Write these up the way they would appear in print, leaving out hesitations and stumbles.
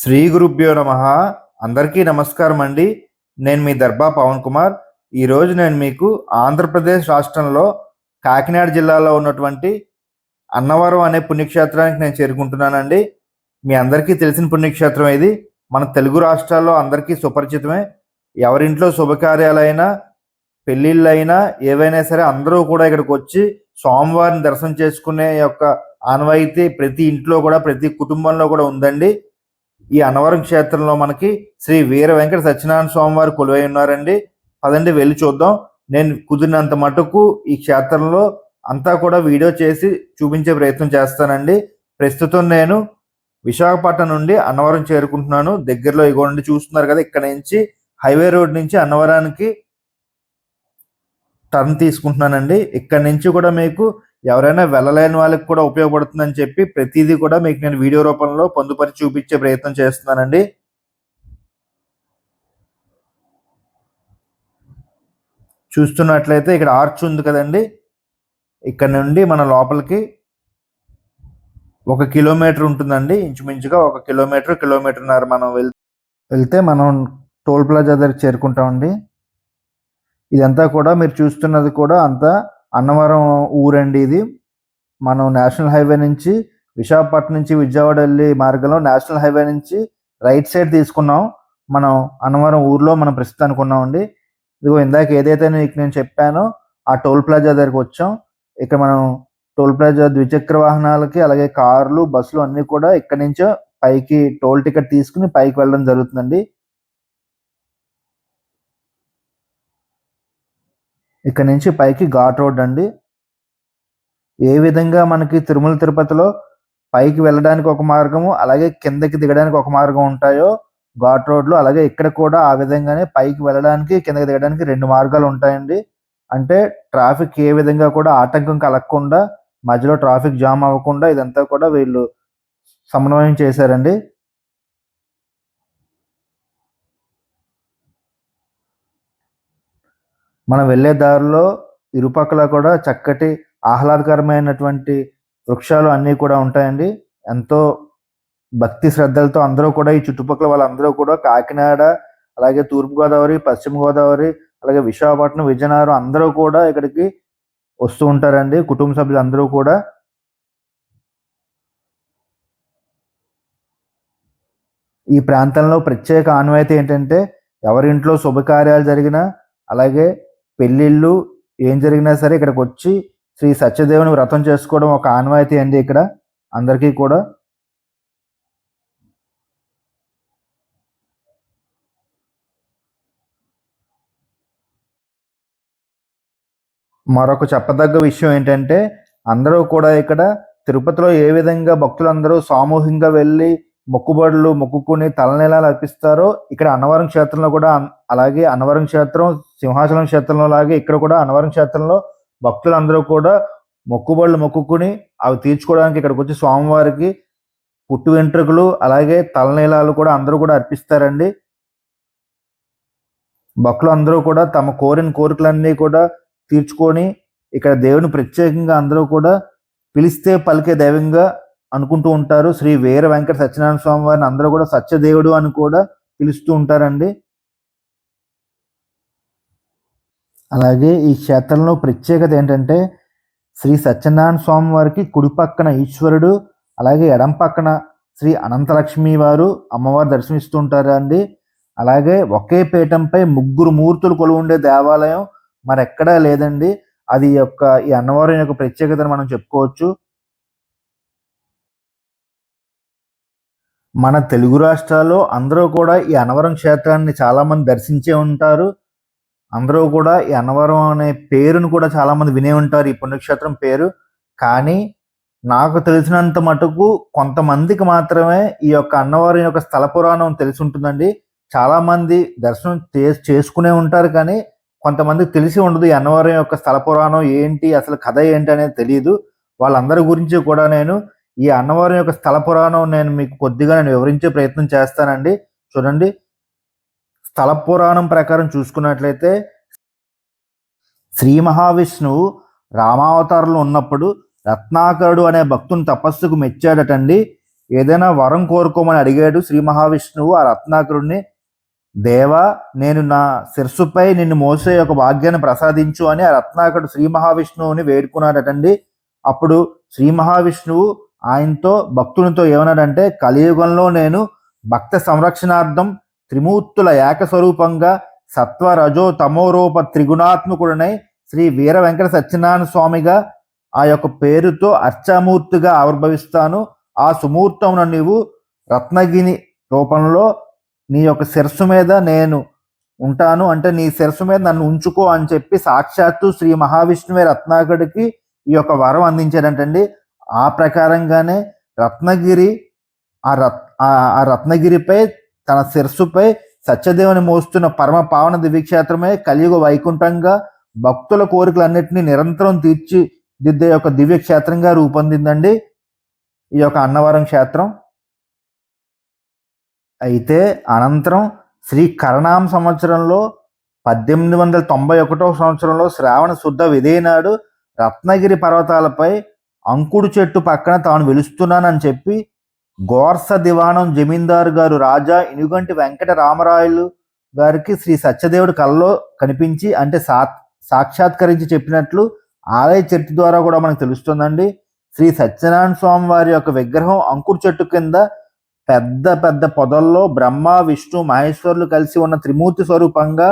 శ్రీ గురుభ్యో నమః. అందరికీ నమస్కారం అండి. నేను మీ దర్బా పవన్ కుమార్. ఈరోజు నేను మీకు ఆంధ్రప్రదేశ్ రాష్ట్రంలో కాకినాడ జిల్లాలో ఉన్నటువంటి అన్నవరం అనే పుణ్యక్షేత్రానికి నేను చేరుకుంటున్నానండి. మీ అందరికీ తెలిసిన పుణ్యక్షేత్రం ఇది. మన తెలుగు రాష్ట్రాల్లో అందరికీ సుపరిచితమే. ఎవరింట్లో శుభకార్యాలైనా, పెళ్ళిళ్ళైనా, ఏవైనా సరే అందరూ కూడా ఇక్కడికి వచ్చి స్వామివారిని దర్శనం చేసుకునే యొక్క ఆనవాయితీ ప్రతి ఇంట్లో కూడా, ప్రతి కుటుంబంలో కూడా ఉందండి. ఈ అన్నవరం క్షేత్రంలో మనకి శ్రీ వీర వెంకట సత్యనారాయణ స్వామి వారు కొలువై ఉన్నారండి. పదండి వెళ్ళి చూద్దాం. నేను కుదిరినంత మటుకు ఈ క్షేత్రంలో అంతా కూడా వీడియో చేసి చూపించే ప్రయత్నం చేస్తానండి. ప్రస్తుతం నేను విశాఖపట్నం నుండి అన్నవరం చేరుకుంటున్నాను. దగ్గరలో ఇగోండి చూస్తున్నారు కదా, ఇక్కడ నుంచి హైవే రోడ్ నుంచి అన్నవరానికి టర్న్ తీసుకుంటున్నానండి. ఇక్కడ నుంచి కూడా మీకు ఎవరైనా వెళ్ళలేని వాళ్ళకి కూడా ఉపయోగపడుతుందని చెప్పి ప్రతిదీ కూడా మీకు నేను వీడియో రూపంలో పొందుపరిచి చూపించే ప్రయత్నం చేస్తున్నానండి. చూస్తున్నట్లయితే ఇక్కడ ఆర్చ్ ఉంది కదండి, ఇక్కడ నుండి మన లోపలికి 1 కిలోమీటర్ ఉంటుందండి. ఇంచుమించుగా 1 కిలోమీటర్న్నర మనం వెళ్తే మనం టోల్ ప్లాజా దగ్గరికి చేరుకుంటామండి. ఇదంతా కూడా మీరు చూస్తున్నది కూడా అంతా అన్నవరం ఊరండి. ఇది మనం నేషనల్ హైవే నుంచి విశాఖపట్నం నుంచి విజయవాడ వెళ్ళే మార్గంలో నేషనల్ హైవే నుంచి రైట్ సైడ్ తీసుకున్నాం. మనం అన్నవరం ఊర్లో మనం ప్రస్తుతానికి ఉన్నామండి. ఇదిగో ఇందాక ఏదైతే నేను చెప్పానో ఆ టోల్ ప్లాజా దగ్గరికి వచ్చాం. ఇక్కడ మనం టోల్ ప్లాజా ద్విచక్ర వాహనాలకి, అలాగే కార్లు, బస్సులు అన్నీ కూడా ఇక్కడ నుంచో పైకి టోల్ టికెట్ తీసుకుని పైకి వెళ్ళడం జరుగుతుందండి. ఇక్కడ నుంచి పైకి ఘాట్ రోడ్ అండి. ఏ విధంగా మనకి తిరుమల తిరుపతిలో పైకి వెళ్ళడానికి ఒక మార్గము, అలాగే కిందకి దిగడానికి ఒక మార్గం ఉంటాయో ఘాట్ రోడ్లు, అలాగే ఇక్కడ కూడా ఆ విధంగానే పైకి వెళ్ళడానికి, కిందకి దిగడానికి 2 మార్గాలు ఉంటాయండి. అంటే ట్రాఫిక్ ఏ విధంగా కూడా ఆటంకం కలగకుండా, మధ్యలో ట్రాఫిక్ జామ్ అవ్వకుండా ఇదంతా కూడా వీళ్ళు సమన్వయం చేశారండి. మనం వెళ్ళే దారిలో ఇరుపక్కల కూడా చక్కటి ఆహ్లాదకరమైనటువంటి వృక్షాలు అన్నీ కూడా ఉంటాయండి. ఎంతో భక్తి శ్రద్ధలతో అందరూ కూడా ఈ చుట్టుపక్కల వాళ్ళందరూ కూడా కాకినాడ, అలాగే తూర్పుగోదావరి, పశ్చిమ గోదావరి, అలాగే విశాఖపట్నం, విజయనగరం అందరూ కూడా ఇక్కడికి వస్తూ ఉంటారండి. కుటుంబ సభ్యులు అందరూ కూడా. ఈ ప్రాంతంలో ప్రత్యేక ఆనవాయితీ ఏంటంటే, ఎవరింట్లో శుభకార్యాలు జరిగినా, అలాగే పెళ్ళిళ్ళు ఏం జరిగినా సరే ఇక్కడికి వచ్చి శ్రీ సత్యదేవుని వ్రతం చేసుకోవడం ఒక ఆనవాయితీ అండి ఇక్కడ అందరికీ కూడా. మరొక చెప్పదగ్గ విషయం ఏంటంటే, అందరూ కూడా ఇక్కడ తిరుపతిలో ఏ విధంగా భక్తులందరూ సామూహికంగా వెళ్ళి మొక్కుబడులు మొక్కుకుని తలనీలాలు అర్పిస్తారో, ఇక్కడ అన్నవరం క్షేత్రంలో కూడా అలాగే అన్నవరం క్షేత్రం సింహాచలం క్షేత్రంలో లాగే ఇక్కడ కూడా అన్నవరం క్షేత్రంలో భక్తులందరూ కూడా మొక్కుబడులు మొక్కుకుని అవి తీర్చుకోవడానికి ఇక్కడికి వచ్చి స్వామివారికి పుట్టు వెంట్రుకలు, అలాగే తలనీలాలు కూడా అందరూ కూడా అర్పిస్తారండి. భక్తులు అందరూ కూడా తమ కోరిన కోరికలన్నీ కూడా తీర్చుకొని ఇక్కడ దేవుని ప్రత్యేకంగా అందరూ కూడా పిలిస్తే పలికే దైవంగా అనుకుంటూ ఉంటారు. శ్రీ వీర వెంకట సత్యనారాయణ స్వామి వారిని అందరూ కూడా సత్యదేవుడు అని కూడా పిలుస్తూ ఉంటారండి. అలాగే ఈ క్షేత్రంలో ప్రత్యేకత ఏంటంటే, శ్రీ సత్యనారాయణ స్వామి వారికి కుడి పక్కన ఈశ్వరుడు, అలాగే ఎడం పక్కన శ్రీ అనంతలక్ష్మి వారు అమ్మవారు దర్శనమిస్తూ ఉంటారండి. అలాగే ఒకే పీఠంపై 3 మూర్తులు కొలువు ఉండే దేవాలయం మరెక్కడా లేదండి. అది ఈ అన్నవరం యొక్క ప్రత్యేకతను మనం చెప్పుకోవచ్చు. మన తెలుగు రాష్ట్రాల్లో అందరూ కూడా ఈ అన్నవరం క్షేత్రాన్ని చాలామంది దర్శించే ఉంటారు. అందరూ కూడా ఈ అన్నవరం అనే పేరును కూడా చాలామంది వినే ఉంటారు, ఈ పుణ్యక్షేత్రం పేరు. కానీ నాకు తెలిసినంత మటుకు కొంతమందికి మాత్రమే ఈ యొక్క అన్నవరం యొక్క స్థల పురాణం తెలిసి ఉంటుందండి. చాలామంది దర్శనం చేసుకునే ఉంటారు, కానీ కొంతమందికి తెలిసి ఉండదు ఈ అన్నవరం యొక్క స్థల పురాణం ఏంటి, అసలు కథ ఏంటి అనేది తెలియదు. వాళ్ళందరి గురించి కూడా నేను ఈ అన్నవరం యొక్క స్థల పురాణం నేను మీకు కొద్దిగా వివరించే ప్రయత్నం చేస్తానండి. చూడండి, స్థల పురాణం ప్రకారం చూసుకున్నట్లయితే శ్రీ మహావిష్ణువు రామావతారంలో ఉన్నప్పుడు రత్నాకరుడు అనే భక్తుని తపస్సుకు మెచ్చాడటండి. ఏదైనా వరం కోరుకోమని అడిగాడు శ్రీ మహావిష్ణువు ఆ రత్నాకరుణ్ణి. దేవా, నేను నా శిరస్సుపై నిన్ను మోసే ఒక భాగ్యాన్ని ప్రసాదించు అని ఆ రత్నాకరుడు శ్రీ మహావిష్ణువుని వేడుకున్నాడటండి. అప్పుడు శ్రీ మహావిష్ణువు ఆయనతో భక్తునితో ఏమన్నాడంటే, కలియుగంలో నేను భక్త సంరక్షణార్థం త్రిమూర్తుల ఏకస్వరూపంగా సత్వ రజో తమోరూప త్రిగుణాత్మకుడనై శ్రీ వీర వెంకట సత్యనారాయణ స్వామిగా ఆ యొక్క పేరుతో అర్చామూర్తిగా ఆవిర్భవిస్తాను. ఆ సుమూర్తమున నీవు రత్నగిరి రూపంలో నీ యొక్క శిరస్సు మీద నేను ఉంటాను, అంటే నీ శిరస్సు మీద నన్ను ఉంచుకో అని చెప్పి సాక్షాత్తు శ్రీ మహావిష్ణువే రత్నాకరుడికి ఈ యొక్క వరం అందించాడంటండి. ఆ ప్రకారంగానే రత్నగిరి ఆ రత్నగిరిపై తన శిరస్సుపై సత్యదేవుని మోస్తున్న పరమ పావన దివ్యక్షేత్రమే కలియుగ వైకుంఠంగా భక్తుల కోరికలన్నింటినీ నిరంతరం తీర్చిదిద్దే యొక్క దివ్యక్షేత్రంగా రూపొందిందండి ఈ యొక్క అన్నవరం క్షేత్రం. అయితే అనంతరం శ్రీ కరణాం సంవత్సరంలో 1891 సంవత్సరంలో శ్రావణ శుద్ధ విధియ నాడు రత్నగిరి పర్వతాలపై అంకుడు చెట్టు పక్కన తాను వెలుస్తున్నానని చెప్పి గోర్స దివాణం జమీందారు గారు రాజా ఇనుగంటి వెంకట రామరాయలు గారికి శ్రీ సత్యదేవుడు కలలో కనిపించి అంటే సాక్షాత్కరించి చెప్పినట్లు ఆలయ చరిత్ర ద్వారా కూడా మనకు తెలుస్తుందండి. శ్రీ సత్యనారాయణ స్వామి వారి యొక్క విగ్రహం అంకుడు చెట్టు కింద పెద్ద పెద్ద పొదల్లో బ్రహ్మ విష్ణు మహేశ్వరులు కలిసి ఉన్న త్రిమూర్తి స్వరూపంగా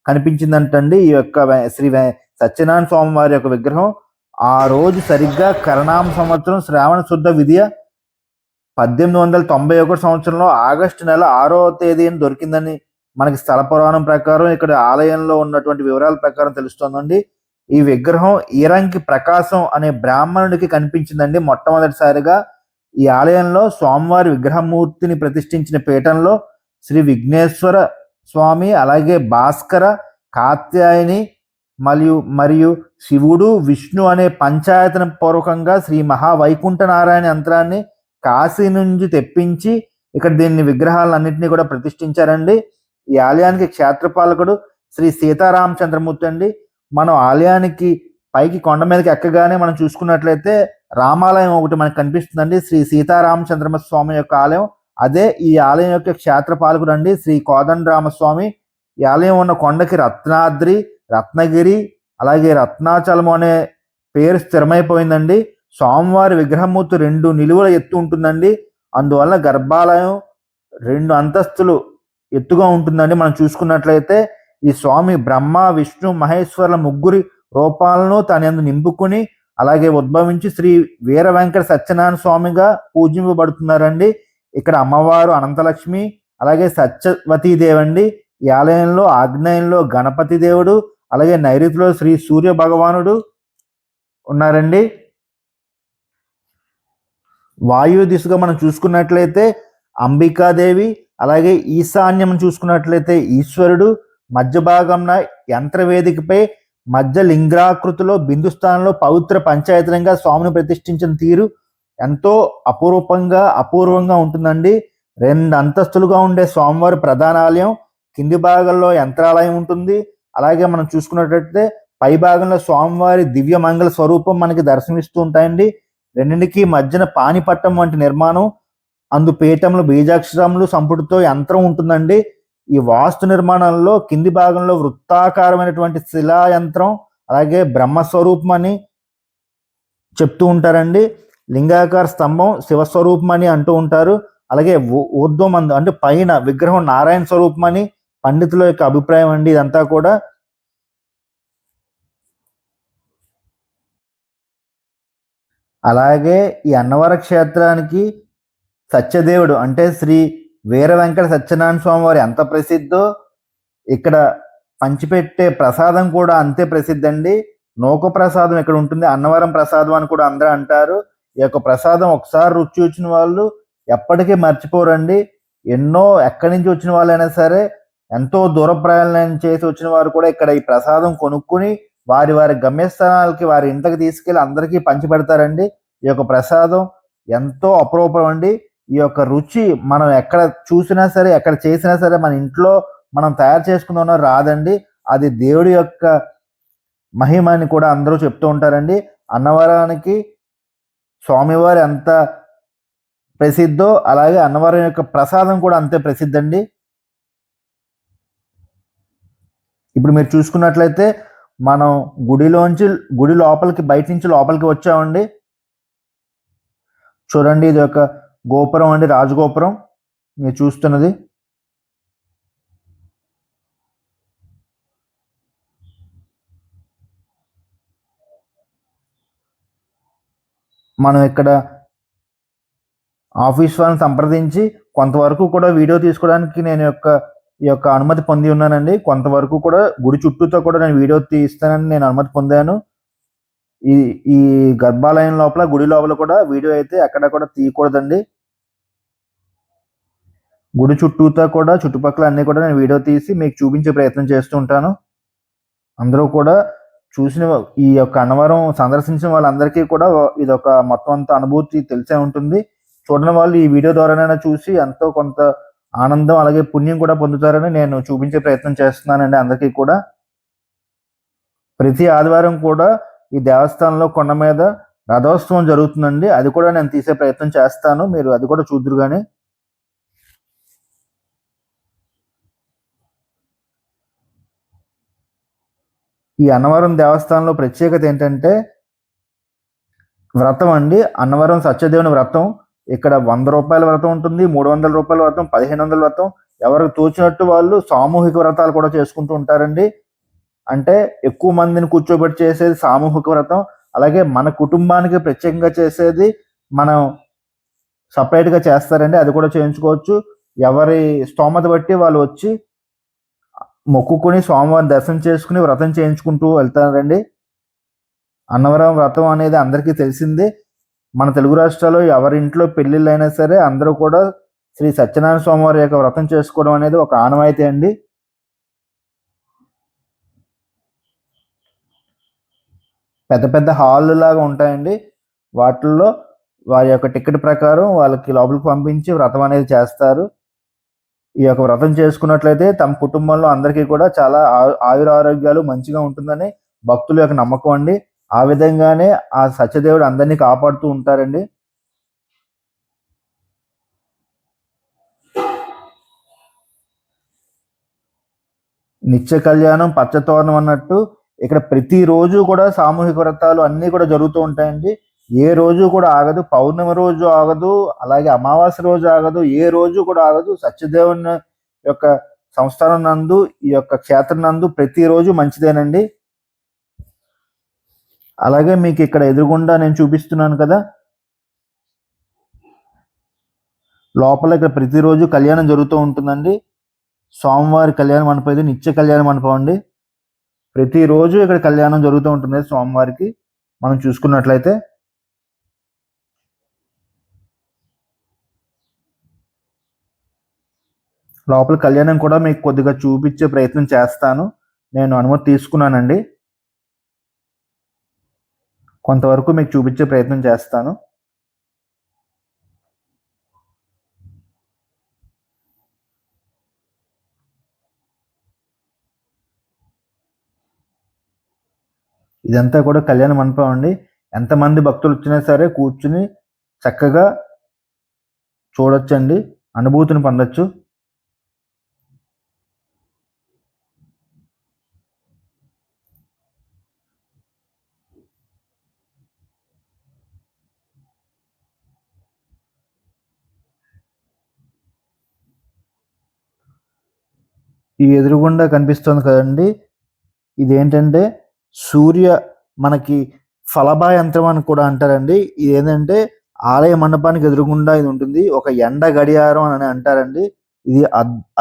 కనిపించిందంటండి ఈ యొక్క శ్రీ సత్యనారాయణ స్వామి వారి యొక్క విగ్రహం. ఆ రోజు సరిగ్గా కరణామ సంవత్సరం శ్రావణ శుద్ధ విధియ 1891 సంవత్సరంలో ఆగస్టు నెల 6వ తేదీన దొరికిందని మనకి స్థల పురాణం ప్రకారం ఇక్కడ ఆలయంలో ఉన్నటువంటి వివరాల ప్రకారం తెలుస్తోందండి. ఈ విగ్రహం ఈరంకి ప్రకాశం అనే బ్రాహ్మణుడికి కనిపించిందండి మొట్టమొదటిసారిగా. ఈ ఆలయంలో స్వామివారి విగ్రహమూర్తిని ప్రతిష్ఠించిన పీఠంలో శ్రీ విఘ్నేశ్వర స్వామి, అలాగే భాస్కర, కాత్యాయని మరియు శివుడు విష్ణు అనే పంచాయతన పూర్వకంగా శ్రీ మహావైకుంఠ నారాయణ యంత్రాన్ని కాశీ నుంచి తెప్పించి ఇక్కడ దీన్ని విగ్రహాలన్నింటినీ కూడా ప్రతిష్ఠించారండి. ఈ ఆలయానికి క్షేత్రపాలకుడు శ్రీ సీతారామచంద్రమూర్తి అండి. మనం ఆలయానికి పైకి కొండ మీదకి ఎక్కగానే మనం చూసుకున్నట్లయితే రామాలయం ఒకటి మనకు కనిపిస్తుందండి, శ్రీ సీతారామచంద్రమ స్వామి యొక్క ఆలయం. అదే ఈ ఆలయం యొక్క క్షేత్రపాలకుడు అండి శ్రీ కోదండరామస్వామి. ఈ ఆలయం ఉన్న కొండకి రత్నాద్రి, రత్నగిరి, అలాగే రత్నాచలము అనే పేరు స్థిరమైపోయిందండి. స్వామివారి విగ్రహమూర్తి 2 నిలువుల ఎత్తు ఉంటుందండి. అందువల్ల గర్భాలయం 2 అంతస్తులు ఎత్తుగా ఉంటుందండి. మనం చూసుకున్నట్లయితే ఈ స్వామి బ్రహ్మ విష్ణు మహేశ్వరుల ముగ్గురి రూపాలను తనందు నింపుకుని అలాగే ఉద్భవించి శ్రీ వీర వెంకట సత్యనారాయణ స్వామిగా పూజింపబడుతున్నారండి. ఇక్కడ అమ్మవారు అనంతలక్ష్మి, అలాగే సత్యవతీదేవి అండి. ఈ ఆలయంలో ఆగ్నేయంలో గణపతి దేవుడు, అలాగే నైరుతిలో శ్రీ సూర్య భగవానుడు ఉన్నారండి. వాయు దిశగా మనం చూసుకున్నట్లయితే అంబికాదేవి, అలాగే ఈశాన్యం చూసుకున్నట్లయితే ఈశ్వరుడు, మధ్య భాగంన యంత్రవేదికపై మధ్య లింగాకృతిలో బిందు స్థానంలో పవిత్ర పంచాయతనంగా స్వామిని ప్రతిష్ఠించిన తీరు ఎంతో అపూర్వంగా ఉంటుందండి. 2 అంతస్తులుగా ఉండే స్వామివారి ప్రధాన ఆలయం, కింది భాగంలో యంత్రాలయం ఉంటుంది. అలాగే మనం చూసుకున్నట్లయితే పై భాగంలో స్వామివారి దివ్య మంగళ స్వరూపం మనకి దర్శనమిస్తూ ఉంటాయండి. రెండింటికి మధ్యన పానిపట్టం వంటి నిర్మాణం, అందు పీఠంలో బీజాక్షరములు సంపుటితో యంత్రం ఉంటుందండి. ఈ వాస్తు నిర్మాణంలో కింది భాగంలో వృత్తాకారమైనటువంటి శిలా యంత్రం, అలాగే బ్రహ్మస్వరూపం అని చెప్తూ ఉంటారండి. లింగాకార స్తంభం శివస్వరూపం అని అంటూ ఉంటారు. అలాగే ఊర్ధ్వమందు అంటే పైన విగ్రహం నారాయణ స్వరూపం అని పండితుల యొక్క అభిప్రాయం అండి ఇదంతా కూడా. అలాగే ఈ అన్నవర క్షేత్రానికి సత్యదేవుడు అంటే శ్రీ వీర వెంకట సత్యనారాయణ స్వామి వారు ఎంత ప్రసిద్ధో ఇక్కడ పంచిపెట్టే ప్రసాదం కూడా అంతే ప్రసిద్ధి అండి. నూక ప్రసాదం ఇక్కడ ఉంటుంది, అన్నవరం ప్రసాదం అని కూడా అందరూ అంటారు. ఈ యొక్క ప్రసాదం ఒకసారి రుచి చూసిన వాళ్ళు ఎప్పటికీ మర్చిపోరండి. ఎక్కడి నుంచి వచ్చిన వాళ్ళైనా సరే, ఎంతో దూర ప్రయాణం చేసి వచ్చిన వారు కూడా ఇక్కడ ఈ ప్రసాదం కొనుక్కుని వారి గమ్యస్థానాలకి వారి ఇంటికి తీసుకెళ్ళి అందరికీ పంచిపెడతారండి. ఈ యొక్క ప్రసాదం ఎంతో అపరూపం అండి. ఈ యొక్క రుచి మనం ఎక్కడ చూసినా సరే, ఎక్కడ చేసినా సరే, మన ఇంట్లో మనం తయారు చేసుకుందామన్నా రాదండి. అది దేవుడి యొక్క మహిమ అని కూడా అందరూ చెప్తూ ఉంటారండి. అన్నవరానికి స్వామివారు ఎంత ప్రసిద్ధో అలాగే అన్నవరం యొక్క ప్రసాదం కూడా అంతే ప్రసిద్ధండి. ఇప్పుడు మీరు చూసుకున్నట్లయితే మనం గుడి లోపలికి బయట నుంచి లోపలికి వచ్చామండి. చూడండి, ఇది ఒక గోపురం అండి, రాజగోపురం మీరు చూస్తున్నది. మనం ఇక్కడ ఆఫీస్ వాళ్ళని సంప్రదించి కొంతవరకు కూడా వీడియో తీసుకోవడానికి నేను ఈ యొక్క అనుమతి పొంది ఉన్నానండి. కొంతవరకు కూడా గుడి చుట్టూతో కూడా నేను వీడియో తీస్తానని నేను అనుమతి పొందాను. ఈ గర్భాలయం లోపల, గుడి లోపల కూడా వీడియో అయితే ఎక్కడ కూడా తీయకూడదండి. గుడి చుట్టూతో కూడా, చుట్టుపక్కల అన్ని కూడా నేను వీడియో తీసి మీకు చూపించే ప్రయత్నం చేస్తూ ఉంటాను. అందరూ కూడా చూసిన ఈ యొక్క అన్నవరం సందర్శించిన వాళ్ళందరికీ కూడా ఇదొక మొత్తం అంత అనుభూతి తెలిసే ఉంటుంది. చూడని వాళ్ళు ఈ వీడియో ద్వారానైనా చూసి ఎంతో కొంత ఆనందం అలాగే పుణ్యం కూడా పొందుతారని నేను చూపించే ప్రయత్నం చేస్తున్నానండి అందరికీ కూడా. ప్రతి ఆదివారం కూడా ఈ దేవస్థానంలో కొండ మీద రథోత్సవం జరుగుతుందండి. అది కూడా నేను తీసే ప్రయత్నం చేస్తాను, మీరు అది కూడా చూద్దురు కానీ. ఈ అన్నవరం దేవస్థానంలో ప్రత్యేకత ఏంటంటే వ్రతం అండి. అన్నవరం సత్యదేవుని వ్రతం. ఇక్కడ 100 రూపాయల వ్రతం ఉంటుంది, 300 రూపాయల వ్రతం, 1500 వ్రతం. ఎవరికి తోచినట్టు వాళ్ళు సామూహిక వ్రతాలు కూడా చేసుకుంటూ ఉంటారండి. అంటే ఎక్కువ మందిని కూర్చోబెట్టి చేసేది సామూహిక వ్రతం. అలాగే మన కుటుంబానికి ప్రత్యేకంగా చేసేది మనం సపరేట్గా చేస్తారండి, అది కూడా చేయించుకోవచ్చు. ఎవరి స్తోమత బట్టి వాళ్ళు వచ్చి మొక్కుకొని స్వామివారిని దర్శనం చేసుకుని వ్రతం చేయించుకుంటూ వెళ్తారండి. అన్నవరం వ్రతం అనేది అందరికీ తెలిసిందే. మన తెలుగు రాష్ట్రాల్లో ఎవరింట్లో పెళ్ళిళ్ళు అయినా సరే అందరూ కూడా శ్రీ సత్యనారాయణ స్వామి వారి యొక్క వ్రతం చేసుకోవడం అనేది ఒక ఆనవాయితీ అండి. పెద్ద పెద్ద హాల్ లాగా ఉంటాయండి. వాటిల్లో వారి యొక్క టికెట్ ప్రకారం వాళ్ళకి లోపలికి పంపించి వ్రతం అనేది చేస్తారు. ఈ యొక్క వ్రతం చేసుకున్నట్లయితే తమ కుటుంబంలో అందరికీ కూడా చాలా ఆయురారోగ్యాలు మంచిగా ఉంటుందని భక్తుల యొక్క నమ్మకం అండి. ఆ విధంగానే ఆ సత్యదేవుడు అందరినీ కాపాడుతూ ఉంటారండి. నిత్య కళ్యాణం పచ్చతోరణం అన్నట్టు ఇక్కడ ప్రతిరోజు కూడా సామూహిక వ్రతాలు అన్నీ కూడా జరుగుతూ ఉంటాయండి. ఏ రోజు కూడా ఆగదు. పౌర్ణమి రోజు ఆగదు, అలాగే అమావాస్య రోజు ఆగదు, ఏ రోజు కూడా ఆగదు. సత్యదేవుని యొక్క సంస్థానం నందు, ఈ యొక్క క్షేత్రం నందు ప్రతిరోజు మంచిదేనండి. అలాగే మీకు ఇక్కడ ఎదురుగుండా నేను చూపిస్తున్నాను కదా, లోపల ఇక్కడ ప్రతిరోజు కళ్యాణం జరుగుతూ ఉంటుందండి. స్వామివారి కళ్యాణ మండపం, ఇది నిత్య కళ్యాణ మండపం అండి. ప్రతిరోజు ఇక్కడ కళ్యాణం జరుగుతూ ఉంటుంది స్వామివారికి. మనం చూసుకున్నట్లయితే లోపల కళ్యాణం కూడా మీకు కొద్దిగా చూపించే ప్రయత్నం చేస్తాను. నేను అనుమతి తీసుకున్నానండి, కొంతవరకు మీకు చూపించే ప్రయత్నం చేస్తాను. ఇదంతా కూడా కళ్యాణ మండపం అండి. ఎంతమంది భక్తులు వచ్చినా సరే కూర్చుని చక్కగా చూడొచ్చండి, అనుభూతిని పొందొచ్చు. ఈ ఎదురుగుండా కనిపిస్తుంది కదండి, ఇదేంటంటే మనకి ఫలభా యంత్రం అని కూడా అంటారండి. ఇది ఏంటంటే ఆలయ మండపానికి ఎదురుగుండా ఇది ఉంటుంది. ఒక ఎండ గడియారం అని అంటారండి. ఇది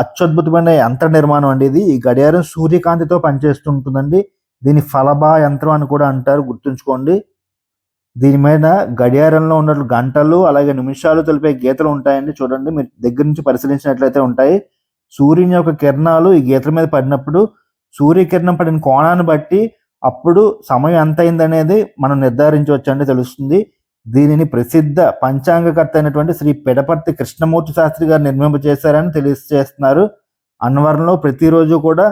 అత్యద్భుతమైన యంత్ర నిర్మాణం అండి. ఈ గడియారం సూర్యకాంతితో పనిచేస్తుంటుందండి. దీని ఫలభా యంత్రం అని కూడా అంటారు, గుర్తుంచుకోండి. దీని మీద గడియారంలో ఉన్నట్లు గంటలు అలాగే నిమిషాలు తెలిపే గీతలు ఉంటాయండి. చూడండి, మీరు దగ్గర నుంచి పరిశీలించినట్లయితే ఉంటాయి. సూర్యుని యొక్క కిరణాలు ఈ గీతల మీద పడినప్పుడు సూర్యకిరణం పడిన కోణాన్ని బట్టి అప్పుడు సమయం ఎంత అయిందనేది మనం నిర్ధారించవచ్చండి, తెలుస్తుంది. దీనిని ప్రసిద్ధ పంచాంగకర్త అయినటువంటి శ్రీ పెడపర్తి కృష్ణమూర్తి శాస్త్రి గారు నిర్మింపజేశారని తెలియజేస్తున్నారు. అన్నవరంలో ప్రతిరోజు కూడా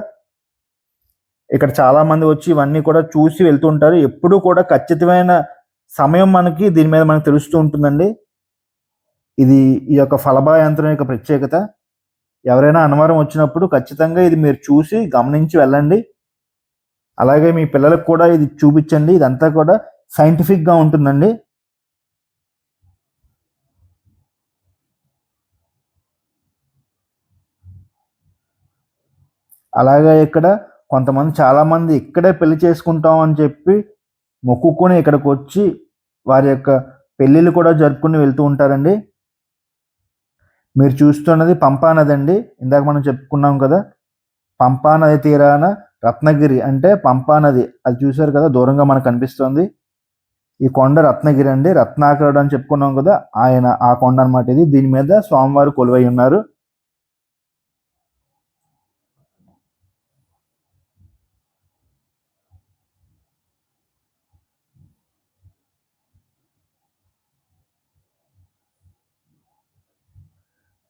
ఇక్కడ చాలా మంది వచ్చి ఇవన్నీ కూడా చూసి వెళ్తుంటారు. ఎప్పుడు కూడా ఖచ్చితమైన సమయం దీని మీద మనకు తెలుస్తూ ఉంటుందండి. ఇది ఈ యొక్క ఫలభా యంత్రం యొక్క ప్రత్యేకత. ఎవరైనా అన్నవరం వచ్చినప్పుడు ఖచ్చితంగా ఇది మీరు చూసి గమనించి వెళ్ళండి. అలాగే మీ పిల్లలకు కూడా ఇది చూపించండి. ఇదంతా కూడా సైంటిఫిక్గా ఉంటుందండి. అలాగే ఇక్కడ కొంతమంది చాలామంది ఇక్కడే పెళ్లి చేసుకుంటాం అని చెప్పి మొక్కుకొని ఇక్కడికి వచ్చి వారి యొక్క పెళ్ళిళ్ళు కూడా జరుపుకుని వెళ్తూ ఉంటారండి. మీరు చూస్తున్నది పంపా నది అండి. ఇందాక మనం చెప్పుకున్నాం కదా, పంపా నది తీరాన రత్నగిరి అంటే పంపా నది అది చూశారు కదా, దూరంగా మనకు కనిపిస్తుంది. ఈ కొండ రత్నగిరి అండి. రత్నాకరుడు అని చెప్పుకున్నాం కదా, ఆయన ఆ కొండ అనమాట ఇది. దీని మీద స్వామివారు కొలువై ఉన్నారు.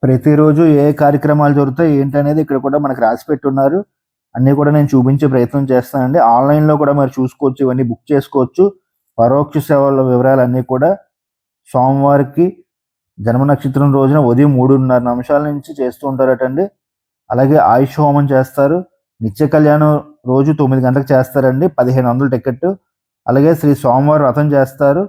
ప్రతిరోజు ఏ కార్యక్రమాలు జరుగుతాయి ఏంటనేది ఇక్కడ కూడా మనకు రాసి పెట్టున్నారు. అన్నీ కూడా నేను చూపించే ప్రయత్నం చేస్తానండి. ఆన్లైన్లో కూడా మరి చూసుకోవచ్చు, ఇవన్నీ బుక్ చేసుకోవచ్చు. పరోక్ష సేవల వివరాలన్నీ కూడా స్వామివారికి జన్మ నక్షత్రం రోజున ఉదయం 3:30 నిమిషాల నుంచి చేస్తూ ఉంటారటండి. అలాగే ఆయుష్ హోమం చేస్తారు. నిత్య కళ్యాణం రోజు 9 గంటలకు చేస్తారండి. 1500 టికెట్. అలాగే శ్రీ స్వామివారి వ్రతం చేస్తారు.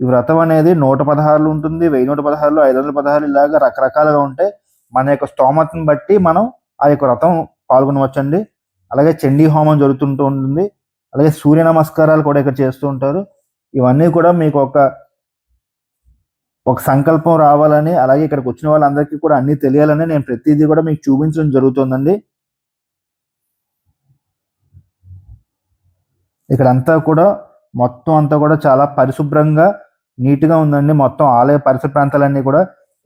ఈ వ్రతం అనేది 116 ఉంటుంది, 1116, 516 ఇలాగా రకరకాలుగా ఉంటాయి. మన యొక్క స్తోమతను బట్టి మనం ఆ యొక్క వ్రతం పాల్గొనవచ్చండి. అలాగే చండీ హోమం జరుగుతుంటూ ఉంటుంది. అలాగే సూర్య నమస్కారాలు కూడా ఇక్కడ చేస్తూ ఉంటారు. ఇవన్నీ కూడా మీకు ఒక సంకల్పం రావాలని, అలాగే ఇక్కడికి వచ్చిన వాళ్ళందరికీ కూడా అన్నీ తెలియాలని నేను ప్రతిదీ కూడా మీకు చూపించడం జరుగుతుందండి. ఇక్కడంతా కూడా మొత్తం అంతా కూడా చాలా పరిశుభ్రంగా నీట్గా ఉందండి. మొత్తం ఆలయ పరిసర ప్రాంతాలన్నీ కూడా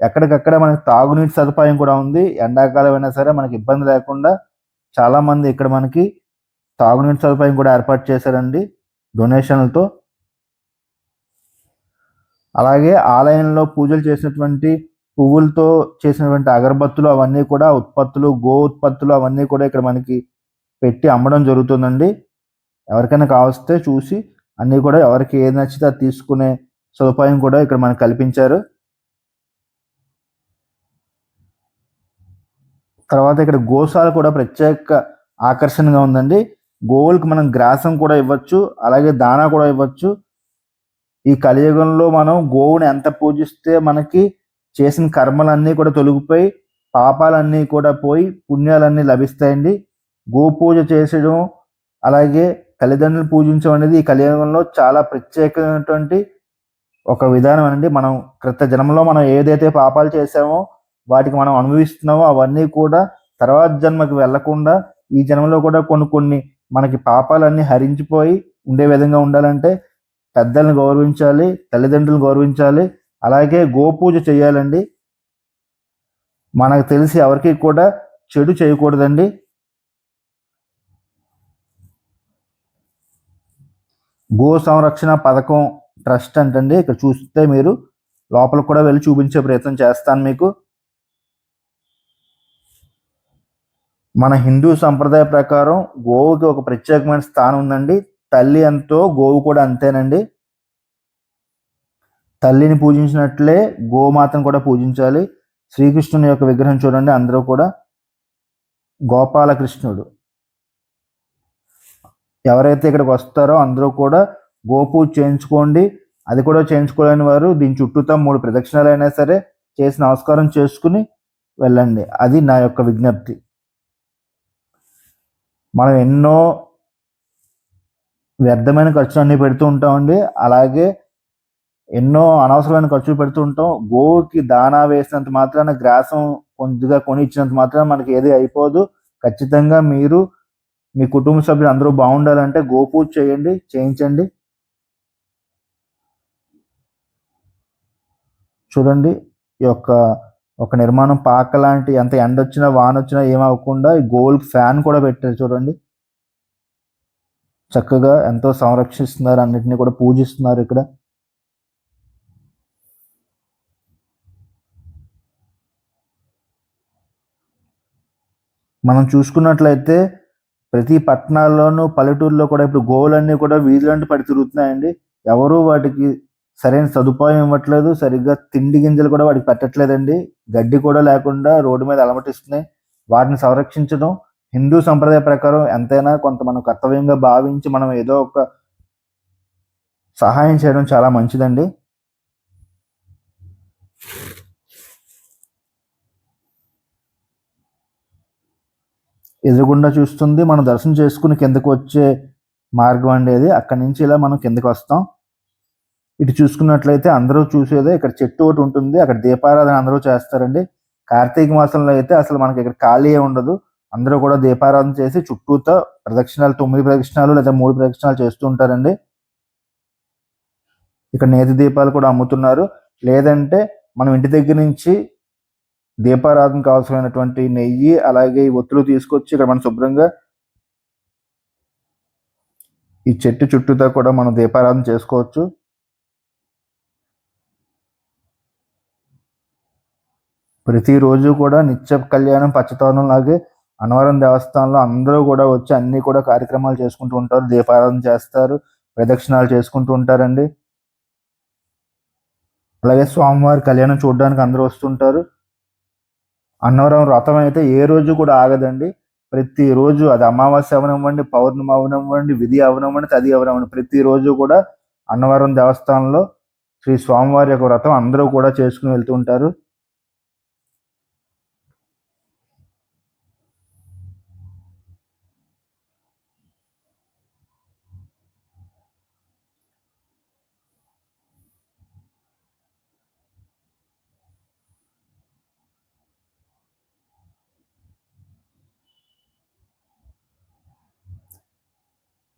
ఎక్కడికక్కడ మనకి తాగునీటి సదుపాయం కూడా ఉంది. ఎండాకాలం అయినా సరే మనకి ఇబ్బంది లేకుండా చాలామంది ఇక్కడ మనకి తాగునీటి సదుపాయం కూడా ఏర్పాటు చేశారండి డొనేషన్లతో. అలాగే ఆలయంలో పూజలు చేసినటువంటి పువ్వులతో చేసినటువంటి అగరబత్తులు అవన్నీ కూడా ఉత్పత్తులు, గో ఉత్పత్తులు అవన్నీ కూడా ఇక్కడ మనకి పెట్టి అమ్మడం జరుగుతుందండి. ఎవరికైనా కావస్తే చూసి అన్నీ కూడా ఎవరికి ఏది నచ్చితే అది తీసుకునే సదుపాయం కూడా ఇక్కడ మనకు కల్పించారు. తర్వాత ఇక్కడ గోశాల కూడా ప్రత్యేక ఆకర్షణగా ఉందండి. గోవులకు మనం గ్రాసం కూడా ఇవ్వచ్చు, అలాగే దానా కూడా ఇవ్వచ్చు. ఈ కలియుగంలో మనం గోవుని ఎంత పూజిస్తే మనకి చేసిన కర్మలన్నీ కూడా తొలగిపోయి పాపాలన్నీ కూడా పోయి పుణ్యాలన్నీ లభిస్తాయండి. గో పూజ చేసడం, అలాగే తల్లిదండ్రులు పూజించడం అనేది ఈ కలియుగంలో చాలా ప్రత్యేకమైనటువంటి ఒక విధానం అండి. మనం క్రిత జన్మలో మనం ఏదైతే పాపాలు చేసామో వాటికి మనం అనుభవిస్తున్నామో అవన్నీ కూడా తర్వాత జన్మకి వెళ్లకుండా ఈ జన్మలో కూడా కొన్ని మనకి పాపాలన్నీ హరించిపోయి ఉండే విధంగా ఉండాలంటే పెద్దల్ని గౌరవించాలి, తల్లిదండ్రులను గౌరవించాలి, అలాగే గోపూజ చేయాలండి. మనకు తెలిసి ఎవరికి కూడా చెడు చేయకూడదండి. గో సంరక్షణ పథకం ట్రస్ట్ అంటండి. ఇక్కడ చూస్తే మీరు లోపల కూడా వెళ్ళి చూపించే ప్రయత్నం చేస్తాను మీకు. మన హిందూ సంప్రదాయ ప్రకారం గోవుకి ఒక ప్రత్యేకమైన స్థానం ఉందండి. తల్లి ఎంతో గోవు కూడా అంతేనండి. తల్లిని పూజించినట్లే గోమాతను కూడా పూజించాలి. శ్రీకృష్ణుని యొక్క విగ్రహం చూడండి, అందరూ కూడా గోపాలకృష్ణుడు. ఎవరైతే ఇక్కడికి వస్తారో అందరూ కూడా గోపూజ చేయించుకోండి. అది కూడా చేయించుకోలేని వారు దీని చుట్టూతో 3 ప్రదక్షిణాలు అయినా సరే చేసి నమస్కారం చేసుకుని వెళ్ళండి. అది నా యొక్క విజ్ఞప్తి. మనం ఎన్నో వ్యర్థమైన ఖర్చులు అన్నీ పెడుతూ ఉంటామండి. అలాగే ఎన్నో అనవసరమైన ఖర్చులు పెడుతూ ఉంటాం. గోవుకి దానా వేసినంత మాత్రాన, గ్రాసం కొద్దిగా కొని ఇచ్చినంత మాత్రాన మనకి ఏది అయిపోదు. ఖచ్చితంగా మీరు మీ కుటుంబ సభ్యులు అందరూ బాగుండాలంటే గోపూజ చేయండి, చేయించండి. చూడండి ఈ యొక్క ఒక నిర్మాణం పాక లాంటి, ఎంత ఎండ వచ్చినా వాన వచ్చినా ఏమవ్వకుండా ఈ గోవులకు ఫ్యాన్ కూడా పెట్టారు చూడండి. చక్కగా ఎంతో సంరక్షిస్తున్నారు, అన్నిటినీ కూడా పూజిస్తున్నారు ఇక్కడ. మనం చూసుకున్నట్లయితే ప్రతి పట్టణాల్లోనూ పల్లెటూరులో కూడా ఇప్పుడు గోవులన్నీ కూడా వీధులంటూ పడి తిరుగుతున్నాయండి. ఎవరు వాటికి సరైన సదుపాయం ఇవ్వట్లేదు, సరిగ్గా తిండి గింజలు కూడా వాటికి పెట్టట్లేదండి. గడ్డి కూడా లేకుండా రోడ్డు మీద అలమటిస్తున్నాయి. వాటిని సంరక్షించడం హిందూ సంప్రదాయ ప్రకారం ఎంతైనా కొంత మనం కర్తవ్యంగా భావించి మనం ఏదో ఒక సహాయం చేయడం చాలా మంచిదండి. ఎదురుగుండా చూస్తుంది మనం దర్శనం చేసుకుని కిందకు వచ్చే మార్గం అండి అది. అక్కడి నుంచి ఇలా మనం కిందకి వస్తాం. ఇటు చూసుకున్నట్లయితే అందరూ చూసేదే ఇక్కడ చెట్టు ఒకటి ఉంటుంది, అక్కడ దీపారాధన అందరూ చేస్తారండి. కార్తీక మాసంలో అయితే అసలు మనకి ఇక్కడ ఖాళీ ఉండదు. అందరూ కూడా దీపారాధన చేసి చుట్టూతో ప్రదక్షిణాలు 9 ప్రదక్షిణాలు లేదా 3 ప్రదక్షిణాలు చేస్తూ ఉంటారండి. ఇక్కడ నేతి దీపాలు కూడా అమ్ముతున్నారు. లేదంటే మనం ఇంటి దగ్గర నుంచి దీపారాధనకు అవసరమైనటువంటి నెయ్యి అలాగే ఈ ఒత్తులు తీసుకొచ్చి ఇక్కడ మనం శుభ్రంగా ఈ చెట్టు చుట్టూతో కూడా మనం దీపారాధన చేసుకోవచ్చు. ప్రతిరోజు కూడా నిత్య కళ్యాణం పచ్చతోరణం లాగే అన్నవరం దేవస్థానంలో అందరూ కూడా వచ్చి అన్ని కూడా కార్యక్రమాలు చేసుకుంటూ ఉంటారు, దీపారాధన చేస్తారు, ప్రదక్షిణాలు చేసుకుంటూ ఉంటారండి. అలాగే స్వామివారి కళ్యాణం చూడడానికి అందరూ వస్తుంటారు. అన్నవరం వ్రతం అయితే ఏ రోజు కూడా ఆగదండి. ప్రతిరోజు అది అమావాస్య అవనివ్వండి, పౌర్ణమి అవనివ్వండి, విధి అవనివ్వండి, తది అవనివ్వండి, ప్రతిరోజు కూడా అన్నవరం దేవస్థానంలో శ్రీ స్వామివారి యొక్క వ్రతం అందరూ కూడా చేసుకుని వెళ్తూ ఉంటారు.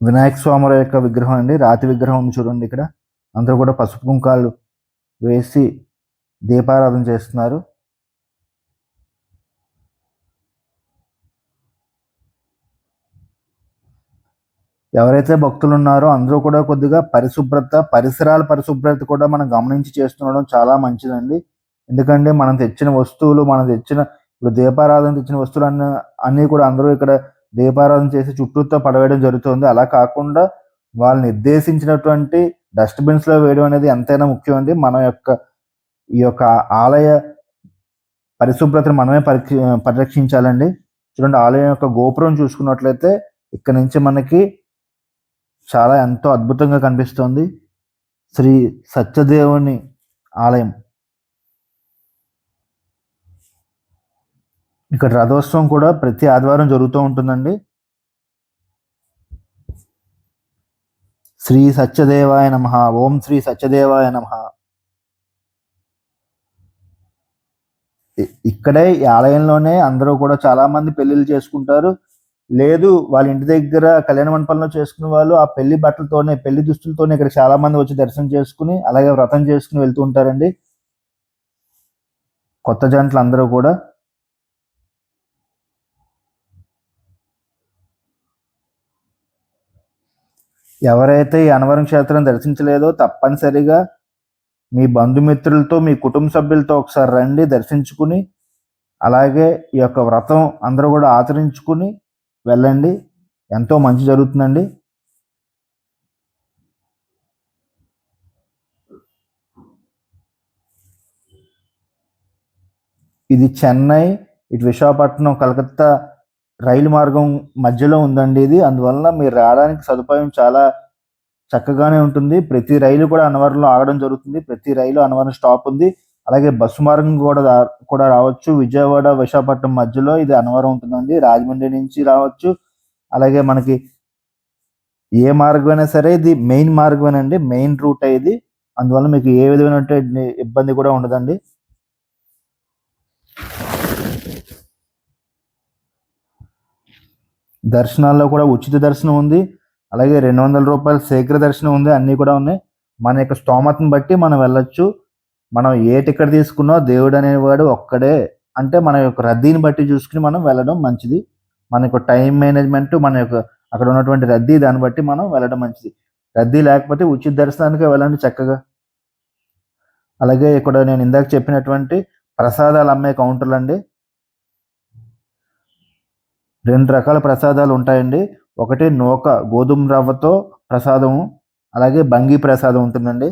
వినాయక స్వామి యొక్క విగ్రహం అండి, రాతి విగ్రహం ఉంది చూడండి. ఇక్కడ అందరూ కూడా పసుపు కుంకాలు వేసి దీపారాధన చేస్తున్నారు. ఎవరైతే భక్తులు ఉన్నారో అందరూ కూడా కొద్దిగా పరిసరాల పరిశుభ్రత కూడా మనం గమనించి చేస్తుండడం చాలా మంచిదండి. ఎందుకంటే మనం తెచ్చిన వస్తువులు ఇప్పుడు దీపారాధన తెచ్చిన వస్తువులు అన్నీ కూడా అందరూ ఇక్కడ దీపారాధన చేసి చుట్టూతో పడవేయడం జరుగుతుంది. అలా కాకుండా వాళ్ళు నిర్దేశించినటువంటి డస్ట్బిన్స్లో వేయడం అనేది ఎంతైనా ముఖ్యం అండి. ఈ యొక్క ఆలయ పరిశుభ్రతను మనమే పరిరక్షించాలండి. చూడండి, ఆలయం యొక్క గోపురం చూసుకున్నట్లయితే ఇక్కడ నుంచి మనకి చాలా ఎంతో అద్భుతంగా కనిపిస్తుంది. శ్రీ సత్యదేవుని ఆలయం. ఇక్కడ రథోత్సవం కూడా ప్రతి ఆదివారం జరుగుతూ ఉంటుందండి. శ్రీ సత్యదేవాయ నమః. ఓం శ్రీ సత్యదేవాయ నమః. ఇక్కడే ఈ ఆలయంలోనే అందరూ కూడా చాలా మంది పెళ్లిళ్ళు చేసుకుంటారు. లేదు వాళ్ళ ఇంటి దగ్గర కళ్యాణ మండపంలో చేసుకునే వాళ్ళు ఆ పెళ్లి దుస్తులతోనే ఇక్కడ చాలా మంది వచ్చి దర్శనం చేసుకుని అలాగే వ్రతం చేసుకుని వెళ్తూ ఉంటారండి. కొత్త జంటలు అందరూ కూడా. ఎవరైతే ఈ అన్నవరం క్షేత్రం దర్శించలేదో తప్పనిసరిగా మీ బంధుమిత్రులతో మీ కుటుంబ సభ్యులతో ఒకసారి రండి, దర్శించుకుని అలాగే ఈ యొక్క వ్రతం అందరూ కూడా ఆచరించుకుని వెళ్ళండి. ఎంతో మంచి జరుగుతుందండి. ఇది చెన్నై, ఇటు విశాఖపట్నం, కలకత్తా రైలు మార్గం మధ్యలో ఉందండి ఇది. అందువలన మీరు రావడానికి సదుపాయం చాలా చక్కగానే ఉంటుంది. ప్రతి రైలు కూడా అన్నవరంలో ఆగడం జరుగుతుంది. ప్రతి రైలు అన్నవరం స్టాప్ ఉంది. అలాగే బస్సు మార్గం కూడా రావచ్చు. విజయవాడ విశాఖపట్నం మధ్యలో ఇది అన్నవరం ఉంటుందండి. రాజమండ్రి నుంచి రావచ్చు. అలాగే మనకి ఏ మార్గం అయినా సరే ఇది మెయిన్ మార్గమేనండి, మెయిన్ రూట్ ఇది. అందువల్ల మీకు ఏ విధమైన ఇబ్బంది కూడా ఉండదండి. దర్శనాల్లో కూడా ఉచిత దర్శనం ఉంది, అలాగే 200 రూపాయల శీఘ్ర దర్శనం ఉంది. అన్నీ కూడా ఉన్నాయి. మన యొక్క స్తోమతను బట్టి మనం వెళ్ళొచ్చు. మనం ఏ టికెట్ తీసుకున్నా దేవుడు అనేవాడు ఒక్కడే. అంటే మన యొక్క రద్దీని బట్టి చూసుకుని మనం వెళ్ళడం మంచిది. మన యొక్క టైం మేనేజ్మెంట్, మన యొక్క అక్కడ ఉన్నటువంటి రద్దీ, దాన్ని బట్టి మనం వెళ్ళడం మంచిది. రద్దీ లేకపోతే ఉచిత దర్శనానికి వెళ్ళండి చక్కగా. అలాగే ఇక్కడ నేను ఇందాక చెప్పినటువంటి ప్రసాదాలు అమ్మే కౌంటర్లు అండి. 2 రకాల ప్రసాదాలు ఉంటాయండి. ఒకటి నూక గోధుమ రవ్వతో ప్రసాదము, అలాగే బంగి ప్రసాదం ఉంటుందండి.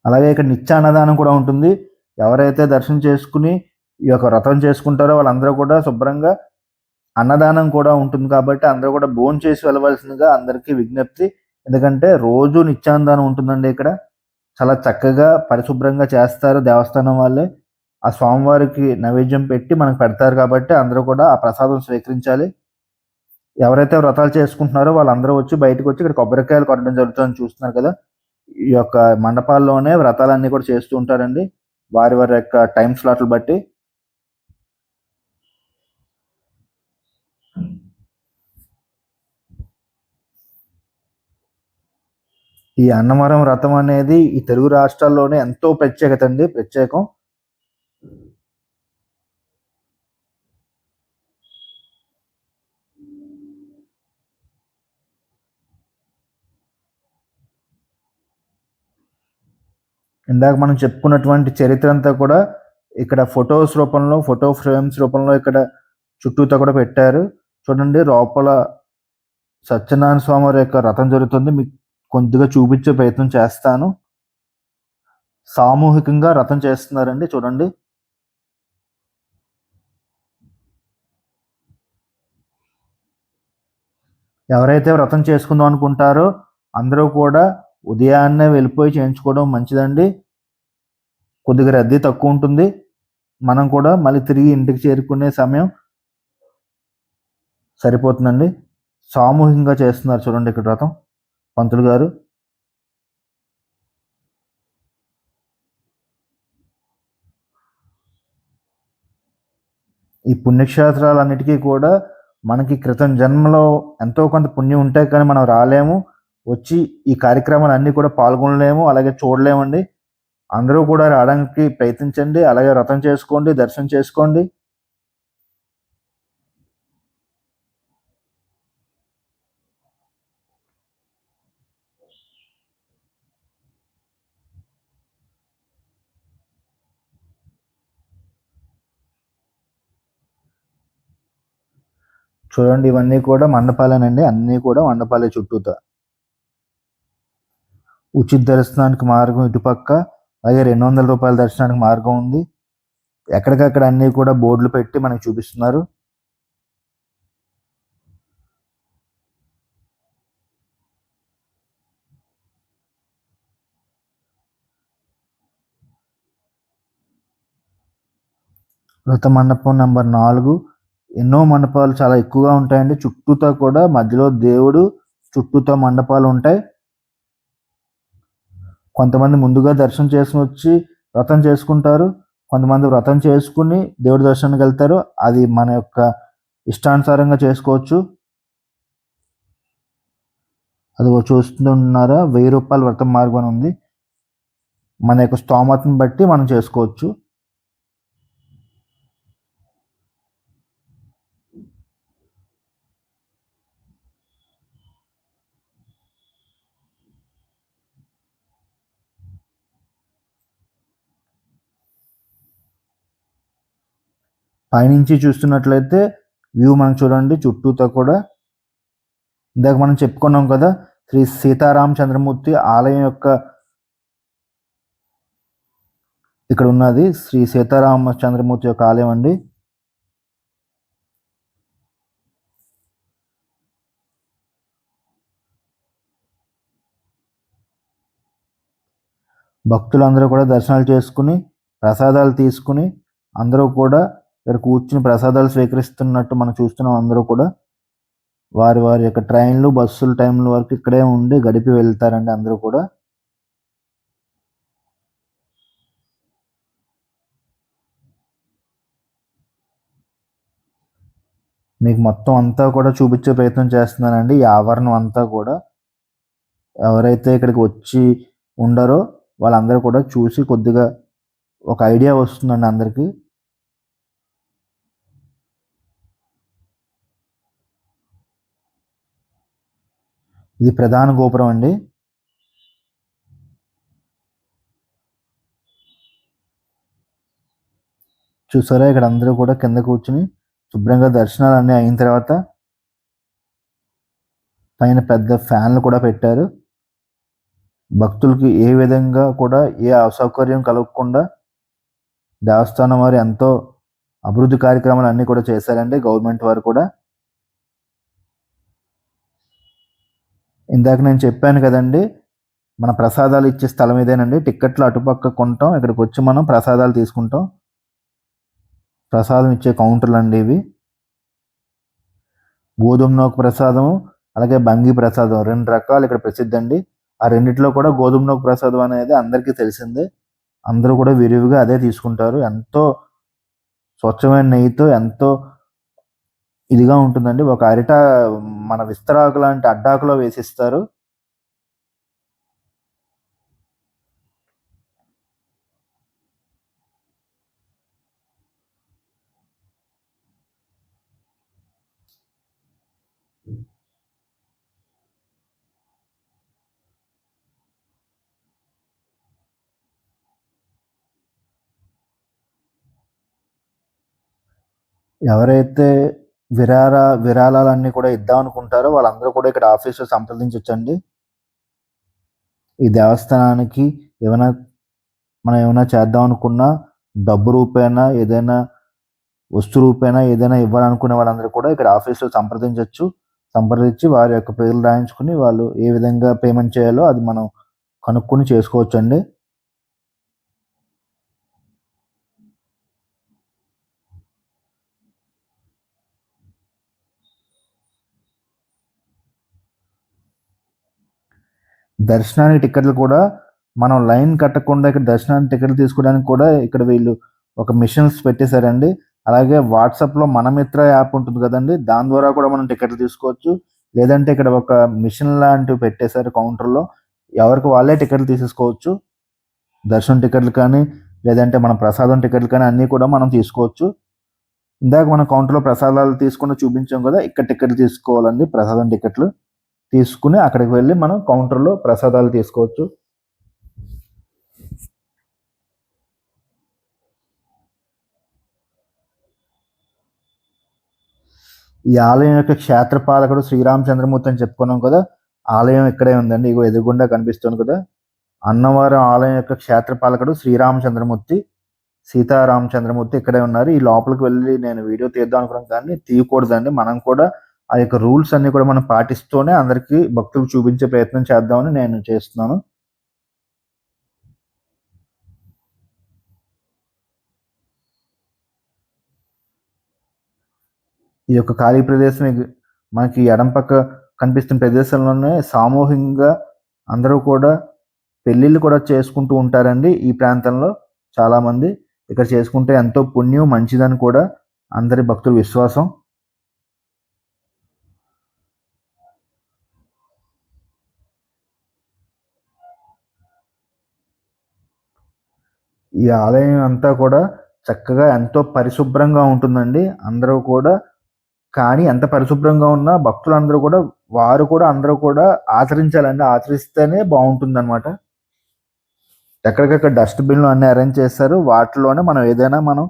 అలాగే ఇక్కడ నిత్య అన్నదానం కూడా ఉంటుంది. ఎవరైతే దర్శనం చేసుకుని ఈ యొక్క వ్రతం చేసుకుంటారో వాళ్ళందరూ కూడా శుభ్రంగా అన్నదానం కూడా ఉంటుంది కాబట్టి అందరూ కూడా భోంచేసి వెళ్ళవలసిందిగా అందరికీ విజ్ఞప్తి. ఎందుకంటే రోజు నిత్యాన్నదానం ఉంటుందండి ఇక్కడ. చాలా చక్కగా పరిశుభ్రంగా చేస్తారు దేవస్థానం వాళ్ళే. ఆ స్వామివారికి నైవేద్యం పెట్టి మనకు పెడతారు కాబట్టి అందరూ కూడా ఆ ప్రసాదం స్వీకరించాలి. ఎవరైతే వ్రతాలు చేసుకుంటున్నారో వాళ్ళందరూ వచ్చి బయటకు వచ్చి ఇక్కడ కొబ్బరికాయలు కొట్టడం జరుగుతుందని చూస్తున్నారు కదా. ఈ యొక్క మండపాల్లోనే వ్రతాలన్నీ కూడా చేస్తూ ఉంటారండి వారి వారి యొక్క టైం స్లాట్లు బట్టి. ఈ అన్నవరం వ్రతం అనేది ఈ తెలుగు రాష్ట్రాల్లోనే ఎంతో ప్రత్యేకత అండి, ప్రత్యేకం. ఇందాక మనం చెప్పుకున్నటువంటి చరిత్ర అంతా కూడా ఇక్కడ ఫొటోస్ రూపంలో, ఫోటో ఫ్రేమ్స్ రూపంలో ఇక్కడ చుట్టూతో కూడా పెట్టారు. చూడండి లోపల సత్యనారాయణ స్వామి వారి యొక్క రథం జరుగుతుంది. మీకు కొద్దిగా చూపించే ప్రయత్నం చేస్తాను. సామూహికంగా రథం చేస్తున్నారండి చూడండి. ఎవరైతే వ్రతం చేసుకుందాం అనుకుంటారో అందరూ కూడా ఉదయాన్నే వెళ్ళిపోయి చేయించుకోవడం మంచిదండి. కొద్దిగా రద్దీ తక్కువ ఉంటుంది. మనం కూడా మళ్ళీ తిరిగి ఇంటికి చేరుకునే సమయం సరిపోతుందండి. సామూహికంగా చేస్తున్నారు చూడండి ఇక్కడ వ్రతం పంతులు గారు. ఈ పుణ్యక్షేత్రాలన్నిటికీ కూడా మనకి క్రితం జన్మలో ఎంతో కొంత పుణ్యం ఉంటే కానీ మనం రాలేము, వచ్చి ఈ కార్యక్రమాలన్నీ కూడా పాల్గొనలేము, అలాగే చూడలేమండి. అందరూ కూడా రావడానికి ప్రయత్నించండి. అలాగే వ్రతం చేసుకోండి, దర్శనం చేసుకోండి. చూడండి ఇవన్నీ కూడా మండపాలేనండి, అన్నీ కూడా మండపాలే చుట్టూతా. ఉచిత దర్శనానికి మార్గం ఇటుపక్క, అలాగే 200 రూపాయల దర్శనానికి మార్గం ఉంది. ఎక్కడికక్కడ అన్నీ కూడా బోర్డులు పెట్టి మనకు చూపిస్తున్నారు. వ్రత మండపం నెంబర్ 4. ఎన్నో మండపాలు చాలా ఎక్కువగా ఉంటాయండి. చుట్టూతా కూడా మధ్యలో దేవుడు, చుట్టూతా మండపాలు ఉంటాయి. కొంతమంది ముందుగా దర్శనం చేసుకుని వచ్చి వ్రతం చేసుకుంటారు. కొంతమంది వ్రతం చేసుకుని దేవుడి దర్శనానికి వెళ్తారు. అది మన యొక్క ఇష్టానుసారంగా చేసుకోవచ్చు. అది చూస్తున్నారా 1000 రూపాయల వ్రతం మార్గం అని ఉంది. మన యొక్క స్తోమతను బట్టి మనం చేసుకోవచ్చు. పైనుంచి చూస్తున్నట్లయితే వ్యూ మనం చూడండి చుట్టూతో కూడా. ఇందాక మనం చెప్పుకున్నాం కదా శ్రీ సీతారామచంద్రమూర్తి ఆలయం యొక్క ఇక్కడ ఉన్నది శ్రీ సీతారామచంద్రమూర్తి యొక్క ఆలయం అండి. భక్తులందరూ కూడా దర్శనాలు చేసుకుని ప్రసాదాలు తీసుకుని అందరూ కూడా ఇక్కడ కూర్చుని ప్రసాదాలు స్వీకరిస్తున్నట్టు మనం చూస్తున్నాం. అందరూ కూడా వారి వారి యొక్క ట్రైన్లు, బస్సుల టైంల వరకు ఇక్కడే ఉండి గడిపి వెళ్తారండి అందరూ కూడా. మీకు మొత్తం అంతా కూడా చూపించే ప్రయత్నం చేస్తున్నానండి. ఈ ఆవరణం అంతా కూడా ఎవరైతే ఇక్కడికి వచ్చి ఉండరో వాళ్ళందరూ కూడా చూసి కొద్దిగా ఒక ఐడియా వస్తుందండి అందరికీ. ఇది ప్రధాన గోపురం అండి. చూసారా ఇక్కడ అందరూ కూడా కింద కూర్చుని శుభ్రంగా దర్శనాలు అన్నీ అయిన తర్వాత పైన పెద్ద ఫ్యాన్లు కూడా పెట్టారు. భక్తులకి ఏ విధంగా కూడా ఏ అసౌకర్యం కలగకుండా దేవస్థానం వారు ఎంతో అభివృద్ధి కార్యక్రమాలు అన్నీ కూడా చేశారండి. గవర్నమెంట్ వారు కూడా. ఇందాక నేను చెప్పాను కదండి, మన ప్రసాదాలు ఇచ్చే స్థలం ఇదేనండి. టిక్కెట్లు అటుపక్క కొంటాం, ఇక్కడికి వచ్చి మనం ప్రసాదాలు తీసుకుంటాం. ప్రసాదం ఇచ్చే కౌంటర్లు అండి ఇవి. గోధుమ నూక ప్రసాదం, అలాగే బంగి ప్రసాదం 2 రకాలు ఇక్కడ ప్రసిద్ధి అండి. ఆ రెండిట్లో కూడా గోధుమ నూక ప్రసాదం అనేది అందరికీ తెలిసిందే. అందరూ కూడా విరివిగా అదే తీసుకుంటారు. ఎంతో స్వచ్ఛమైన నెయ్యితో ఎంతో ఇదిగా ఉంటుందండి. ఒక మన విస్తరాకు లాంటి అడ్డాకులో వేసిస్తారు. ఎవరైతే విరాళాలన్నీ కూడా ఇద్దాం అనుకుంటారో వాళ్ళందరూ కూడా ఇక్కడ ఆఫీస్‌లో సంప్రదించొచ్చండి. ఈ దేవస్థానానికి ఏమైనా మనం ఏమైనా చేద్దాం అనుకున్నా, డబ్బు రూపేణా, ఏదైనా వస్తు రూపేణా ఏదైనా ఇవ్వాలనుకునే వాళ్ళందరూ కూడా ఇక్కడ ఆఫీస్‌లో సంప్రదించొచ్చు. సంప్రదించి వారి యొక్క పేర్లు రాయించుకొని వాళ్ళు ఏ విధంగా పేమెంట్ చేయాలో అది మనం కనుక్కొని చేసుకోవచ్చండి. దర్శనానికి టికెట్లు కూడా మనం లైన్ కట్టకుండా ఇక్కడ దర్శనానికి టికెట్లు తీసుకోవడానికి కూడా ఇక్కడ వీళ్ళు ఒక మిషన్స్ పెట్టేశారండి. అలాగే వాట్సాప్‌లో మన మిత్ర యాప్ ఉంటుంది కదండీ! దాని ద్వారా కూడా మనం టికెట్లు తీసుకోవచ్చు. లేదంటే ఇక్కడ ఒక మిషన్ లాంటివి పెట్టేశారు కౌంటర్‌లో. ఎవరికి వాళ్ళే టికెట్లు తీసేసుకోవచ్చు. దర్శనం టికెట్లు కానీ, లేదంటే మన ప్రసాదం టికెట్లు కానీ అన్నీ కూడా మనం తీసుకోవచ్చు. ఇందాక మనం కౌంటర్‌లో ప్రసాదాలు తీసుకొని చూపించాం కదా! ఇక్కడ టికెట్లు తీసుకోవాలండి ప్రసాదం టికెట్లు. తీసుకొని అక్కడికి వెళ్ళి మనం కౌంటర్‌లో ప్రసాదాలు తీసుకోవచ్చు. ఈ ఆలయం యొక్క క్షేత్రపాలకుడు శ్రీరామచంద్రమూర్తి అని చెప్పుకున్నాం కదా! ఆలయం ఇక్కడే ఉందండి. ఇగో ఎదురుగుండా కనిపిస్తుంది కదా! అన్నవరం ఆలయం యొక్క క్షేత్రపాలకుడు శ్రీరామచంద్రమూర్తి, సీతారామచంద్రమూర్తి ఇక్కడే ఉన్నారు. ఈ లోపలికి వెళ్ళి నేను వీడియో తీద్దాం అనుకున్నాను కానీ తీయకూడదండి. మనం కూడా ఆ యొక్క రూల్స్ అన్నీ కూడా మనం పాటిస్తూనే అందరికీ భక్తులకు చూపించే ప్రయత్నం చేద్దామని నేను చేస్తున్నాను. ఈ యొక్క ఖాళీ ప్రదేశం మనకి ఎడమ పక్క కనిపిస్తున్న ప్రదేశంలోనే సామూహికంగా అందరూ కూడా పెళ్ళిళ్ళు కూడా చేసుకుంటూ ఉంటారండి ఈ ప్రాంతంలో చాలామంది. ఇక్కడ చేసుకుంటే ఎంతో పుణ్యం, మంచిదని కూడా అందరి భక్తుల విశ్వాసం. ఈ ఆలయం అంతా కూడా చక్కగా ఎంతో పరిశుభ్రంగా ఉంటుందండి. అందరూ కూడా కానీ ఎంత పరిశుభ్రంగా ఉన్నా భక్తులందరూ కూడా వారు కూడా అందరూ కూడా ఆచరించాలండి. ఆచరిస్తేనే బావుంటుందనమాట. ఎక్కడికక్కడ డస్ట్‌బిన్‌లు అన్నీ అరేంజ్ చేశారు. వాటిలోనే మనం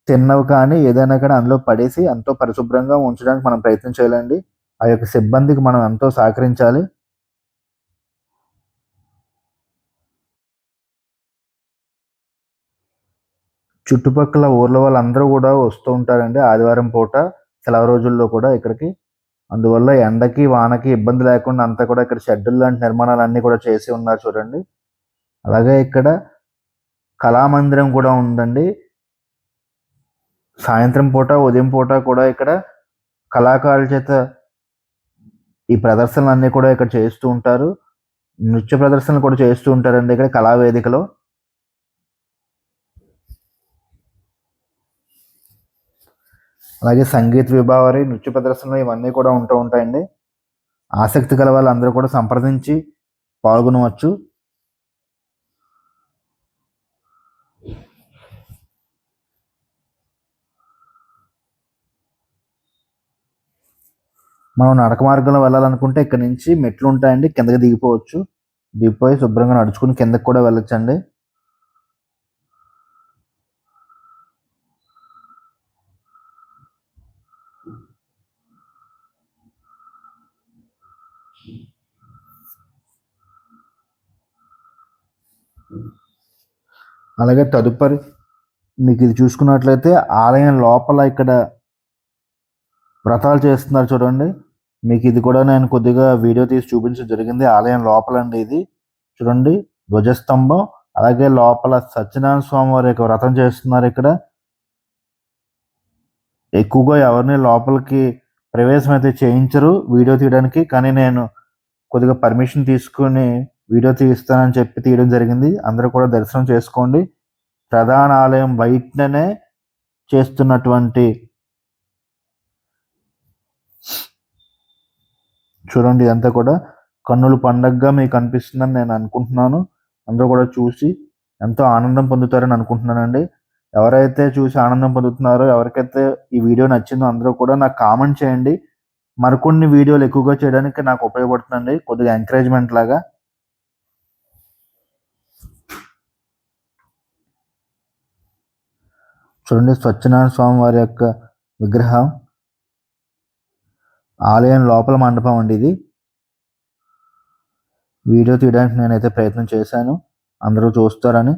తిన్నవి కానీ, ఏదైనా కానీ అందులో పడేసి ఎంతో పరిశుభ్రంగా ఉంచడానికి మనం ప్రయత్నం చేయాలండి. ఆ యొక్క సిబ్బందికి మనం ఎంతో సహకరించాలి. చుట్టుపక్కల ఊర్ల వాళ్ళందరూ గూడా వస్తూ ఉంటారండి ఆదివారం పూట, సెలవు రోజుల్లో కూడా ఇక్కడికి. అందువల్ల ఎండకి, వానకి ఇబ్బంది లేకుండా అంతా కూడా ఇక్కడ షెడ్డులు లాంటి నిర్మాణాలన్నీ కూడా చేసి ఉన్నారు చూడండి. అలాగే ఇక్కడ కళామందిరం కూడా ఉందండి. సాయంత్రం పూట, ఉదయం పూట కూడా ఇక్కడ కళాకారుల చేత ఈ ప్రదర్శనలన్నీ కూడా ఇక్కడ చేస్తూ ఉంటారు. నృత్య ప్రదర్శనలు కూడా చేస్తూ ఉంటారండి ఇక్కడ కళావేదికలో. అలాగే సంగీత విభావరి, నృత్య ప్రదర్శనలు ఇవన్నీ కూడా ఉంటూ ఉంటాయండి. ఆసక్తి గల వాళ్ళందరూ కూడా సంప్రదించి పాల్గొనవచ్చు. మనం నడక మార్గంలో వెళ్ళాలనుకుంటే ఇక్కడ నుంచి మెట్లు ఉంటాయండి. కిందకి దిగిపోవచ్చు. దిగిపోయి శుభ్రంగా నడుచుకుని కిందకి కూడా వెళ్ళొచ్చండి. అలాగే తదుపరి మీకు ఇది చూసుకున్నట్లయితే ఆలయం లోపల ఇక్కడ వ్రతాలు చేస్తున్నారు చూడండి. మీకు ఇది కూడా నేను కొద్దిగా వీడియో తీసి చూపించడం జరిగింది. ఆలయం లోపల అండి ఇది చూడండి, ధ్వజస్తంభం. అలాగే లోపల సత్యనారాయణ స్వామి వారి యొక్క వ్రతం చేస్తున్నారు. ఇక్కడ ఎక్కువగా ఎవరిని లోపలికి ప్రవేశం అయితే చేయించరు వీడియో తీయడానికి, కానీ నేను కొద్దిగా పర్మిషన్ తీసుకుని వీడియో తీస్తానని చెప్పి తీయడం జరిగింది. అందరూ కూడా దర్శనం చేసుకోండి. ప్రధాన ఆలయం బయటనే చేస్తున్నటువంటి చూడండి, ఇదంతా కూడా కన్నుల పండగగా మీకు అనిపిస్తుందని నేను అనుకుంటున్నాను. అందరూ కూడా చూసి ఎంతో ఆనందం పొందుతారని అనుకుంటున్నానండి. ఎవరైతే చూసి ఆనందం పొందుతున్నారో, ఎవరికైతే ఈ వీడియో నచ్చిందో అందరూ కూడా నాకు కామెంట్ చేయండి. మరికొన్ని వీడియోలు ఎక్కువగా చేయడానికి నాకు ఉపయోగపడుతుందండి, కొద్దిగా ఎంకరేజ్మెంట్ లాగా. చూడండి, సత్యనారాయణ స్వామి వారి యొక్క విగ్రహం, ఆలయం లోపల మండపం అండి ఇది. వీడియో తీయడానికి నేనైతే ప్రయత్నం చేశాను, అందరూ చూస్తారని.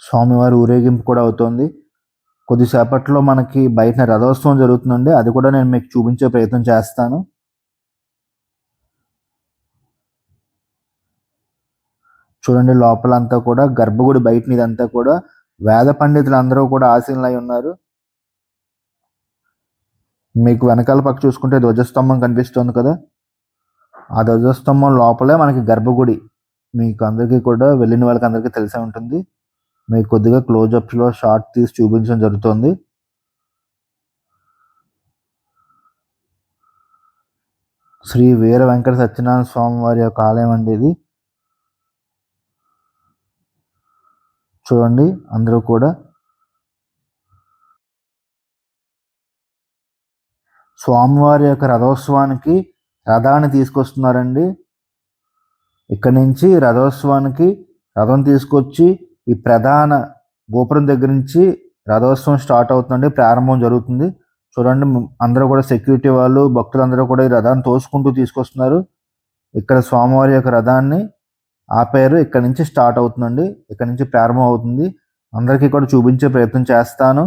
స్వామివారి ఊరేగింపు కూడా అవుతుంది. కొద్దిసేపట్లో మనకి బయట రథోత్సవం జరుగుతుందండి, అది కూడా నేను మీకు చూపించే ప్రయత్నం చేస్తాను. చూడండి, లోపలంతా కూడా గర్భగుడి బయట ఇదంతా కూడా వేద పండితులు అందరూ కూడా ఆసీనులై ఉన్నారు. మీకు వెనకాల పక్క చూసుకుంటే ధ్వజస్తంభం కనిపిస్తుంది కదా, ఆ ధ్వజస్తంభం లోపలే మనకి గర్భగుడి. మీకు అందరికీ కూడా వెళ్ళిన వాళ్ళకి అందరికీ తెలిసే ఉంటుంది. మీకు కొద్దిగా క్లోజప్స్లో షార్ట్ తీసి చూపించడం జరుగుతుంది. శ్రీ వీర వెంకట సత్యనారాయణ స్వామి వారి యొక్క ఆలయం అండి ఇది. చూడండి, అందరూ కూడా స్వామివారి యొక్క రథోత్సవానికి రథాన్ని తీసుకొస్తున్నారండి. ఇక్కడి నుంచి రథోత్సవానికి రథం తీసుకొచ్చి ఈ ప్రధాన గోపురం దగ్గర నుంచి రథోత్సవం స్టార్ట్ అవుతుందండి, ప్రారంభం జరుగుతుంది. చూడండి, అందరూ కూడా సెక్యూరిటీ వాళ్ళు, భక్తులందరూ కూడా ఈ రథాన్ని తోసుకుంటూ తీసుకొస్తున్నారు. ఇక్కడ స్వామివారి యొక్క రథాన్ని ఆపారు, ఇక్కడ నుంచి స్టార్ట్ అవుతుందండి, ఇక్కడ నుంచి ప్రారంభం అవుతుంది. అందరికీ కూడా చూపించే ప్రయత్నం చేస్తాను.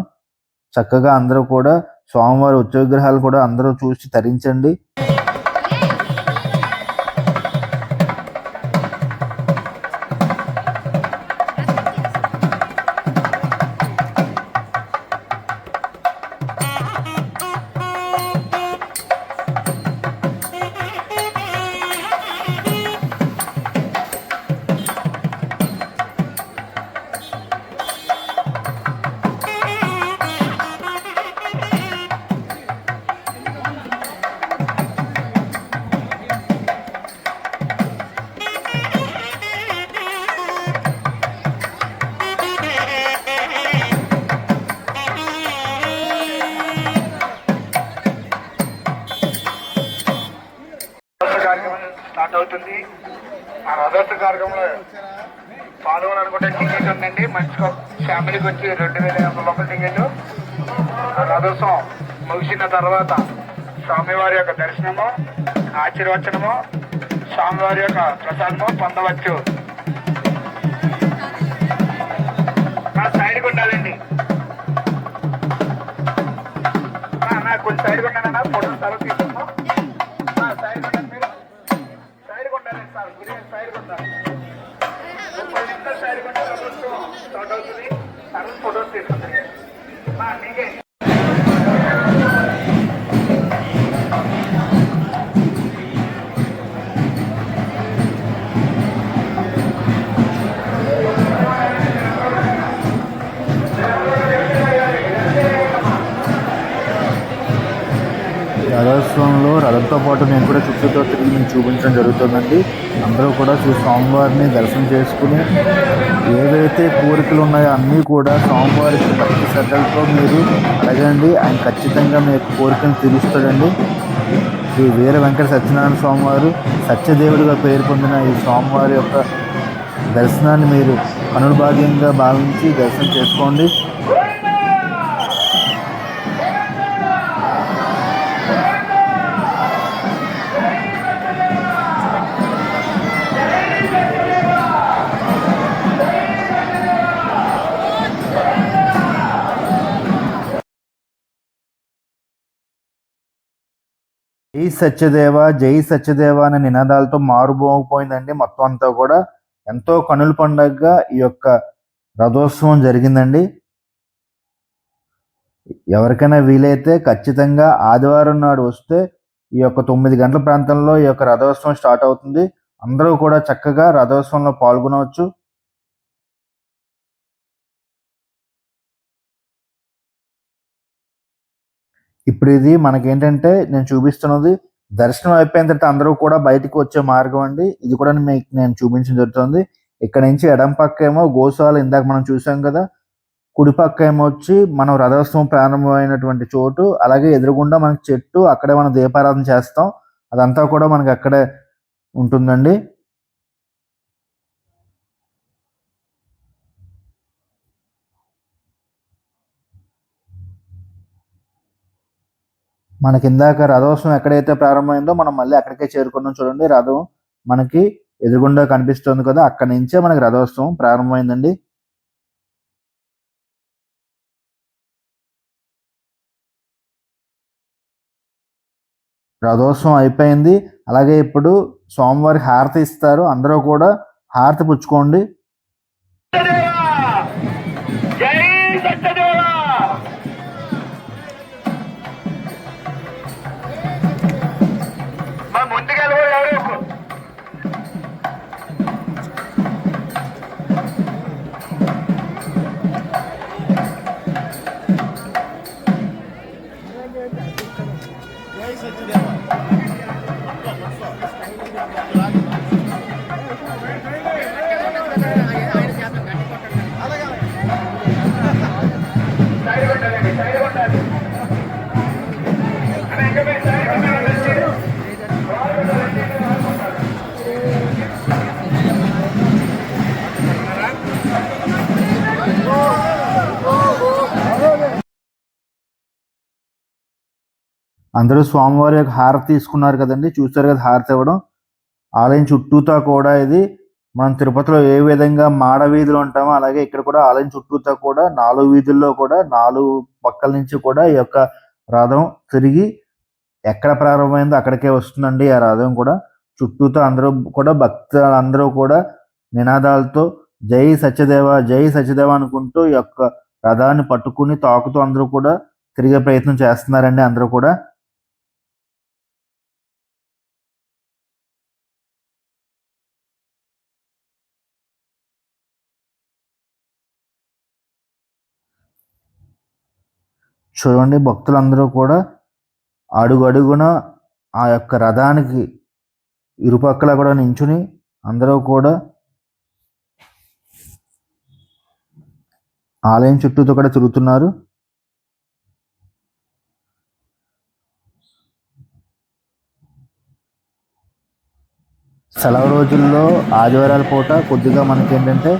చక్కగా అందరూ కూడా స్వామివారి ఉత్సవ విగ్రహాలు కూడా అందరూ చూసి తరించండి. స్టార్ట్ అవుతుంది. ఆ రథోత్సవ కార్యక్రమంలో పాల్గొనాలనుకుంటే టికెట్ ఉందండి. మంచిగా ఫ్యామిలీకి వచ్చి 2,500 రూపాయల టికెట్. రథోత్సవం ముగిసిన తర్వాత స్వామివారి యొక్క దర్శనము, ఆశీర్వచనము, స్వామివారి యొక్క ప్రసాదము పొందవచ్చు. సైడ్కి ఉండాలండి, కొంచెం సైడ్కి ఉండాలన్నా ఫోటో తర్వాత తీసుకున్నాం. సైడ్ ఉండాలి, మీరు సైడ్కి ఉండాలి సార్, గురి సైడ్కి ఉండాలి. 30 నిమిషాలు సైడ్కి ఉంటే స్టార్ట్ అవుతుంది. తర్వాత ఫోటోస్ తీసుకుంటారు. మీకే రథోత్సవంలో రథంతో పాటు నేను కూడా చుట్టూతో తిరిగి మీకు చూపించడం జరుగుతుందండి. అందరూ కూడా స్వామివారిని దర్శనం చేసుకుని ఏవైతే కోరికలు ఉన్నాయో అన్నీ కూడా స్వామివారికి భక్తి శ్రద్ధలతో మీరు అడగండి, ఆయన ఖచ్చితంగా మీ యొక్క కోరికను తీరుస్తాడండి. శ్రీ వీర వెంకట సత్యనారాయణ స్వామివారు సత్యదేవుడిగా పేరు పొందిన ఈ స్వామివారి యొక్క దర్శనాన్ని మీరు అనుభాగ్యంగా భావించి దర్శనం చేసుకోండి. జై సత్యదేవ అనే నినాదాలతో మారుమోగిపోయిందండి మొత్తం అంతా కూడా. ఎంతో కనుల పండగగా ఈ యొక్క రథోత్సవం జరిగిందండి. ఎవరికైనా వీలైతే ఖచ్చితంగా ఆదివారం నాడు వస్తే ఈ యొక్క 9 గంటల ప్రాంతంలో ఈ యొక్క రథోత్సవం స్టార్ట్ అవుతుంది. అందరూ కూడా చక్కగా రథోత్సవంలో పాల్గొనవచ్చు. ఇప్పుడు ఇది మనకేంటంటే నేను చూపిస్తున్నది దర్శనం అయిపోయిన తర్వాత అందరూ కూడా బయటకు వచ్చే మార్గం అండి. ఇది కూడా మీకు నేను చూపించడం జరుగుతుంది. ఇక్కడ నుంచి ఎడం పక్క ఏమో గోశాల ఇందాక మనం చూసాం కదా. కుడి పక్క ఏమో వచ్చి మనం రథోత్సవం ప్రారంభమైనటువంటి చోటు. అలాగే ఎదురుగుండా మనకి చెట్టు, అక్కడే మనం దీపారాధన చేస్తాం. అదంతా కూడా మనకి అక్కడే ఉంటుందండి. మనకి ఇందాక రథోత్సవం ఎక్కడైతే ప్రారంభమైందో మనం మళ్ళీ అక్కడికే చేరుకున్నాం చూడండి. రథం మనకి ఎదురుగుండా కనిపిస్తుంది కదా, అక్కడి నుంచే మనకి రథోత్సవం ప్రారంభమైందండి. రథోత్సవం అయిపోయింది. అలాగే ఇప్పుడు స్వామివారికి హారతి ఇస్తారు. అందరూ కూడా హారతి పుచ్చుకోండి. జై సత్యదేవ. మన ముందుకెళ్ళి ఎవరు అందరూ స్వామివారి యొక్క హారతి తీసుకున్నారు కదండి. చూస్తారు కదా హారతి ఇవ్వడం. ఆలయం చుట్టూతా కూడా ఇది మనం తిరుపతిలో ఏ విధంగా మాడ వీధులు ఉంటామో అలాగే ఇక్కడ కూడా ఆలయం చుట్టూతా కూడా 4 వీధుల్లో కూడా 4 పక్కల నుంచి కూడా ఈ యొక్క రథం తిరిగి ఎక్కడ ప్రారంభమైందో అక్కడికే వస్తుందండి. ఆ రథం కూడా చుట్టూతా అందరూ కూడా భక్తులందరూ కూడా నినాదాలతో జై సత్యదేవ అనుకుంటూ ఈ యొక్క రథాన్ని పట్టుకుని తాకుతూ అందరూ కూడా తిరిగే ప్రయత్నం చేస్తున్నారండి అందరూ కూడా. చూడండి భక్తులందరూ కూడా అడుగున ఆ యొక్క రథానికి ఇరుపక్కల కూడా నించుని అందరూ కూడా ఆలయం చుట్టూతో కూడా తిరుగుతున్నారు. సెలవు రోజుల్లో ఆదివారాల పూట కొద్దిగా మనకి ఏంటంటే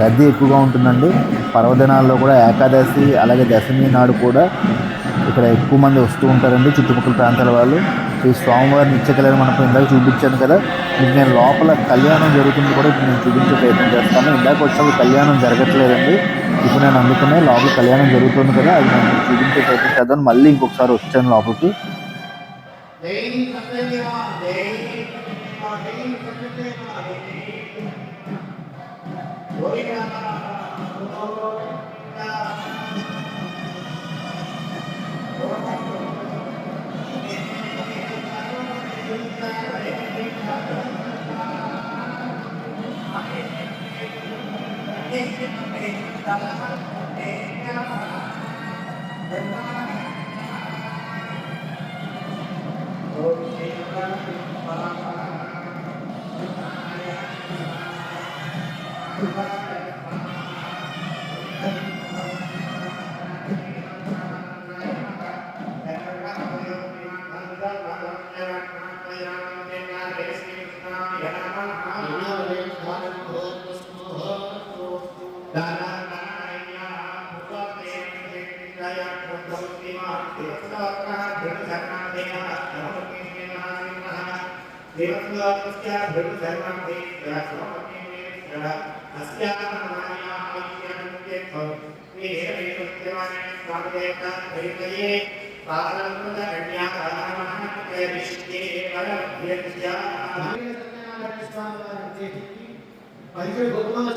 రద్దీ ఎక్కువగా ఉంటుందండి. పర్వదినాల్లో కూడా ఏకాదశి అలాగే దశమి నాడు కూడా ఇక్కడ ఎక్కువ మంది వస్తూ ఉంటారండి చుట్టుపక్కల ప్రాంతాల వాళ్ళు. ఈ స్వామివారి నిత్య కళ్యాణ మండపం ఇందాక చూపించాను కదా, మీకు నేను లోపల కళ్యాణం జరుగుతుంది కూడా ఇప్పుడు నేను చూపించే ప్రయత్నం చేస్తాను. ఇందాక వచ్చినప్పుడు కళ్యాణం జరగట్లేదండి, ఇప్పుడు నేను అందుకనే లోపల కళ్యాణం జరుగుతుంది కదా, అది నేను చూపించే ప్రయత్నం చేద్దాను. మళ్ళీ ఇంకొకసారి వచ్చాను లోపలికి.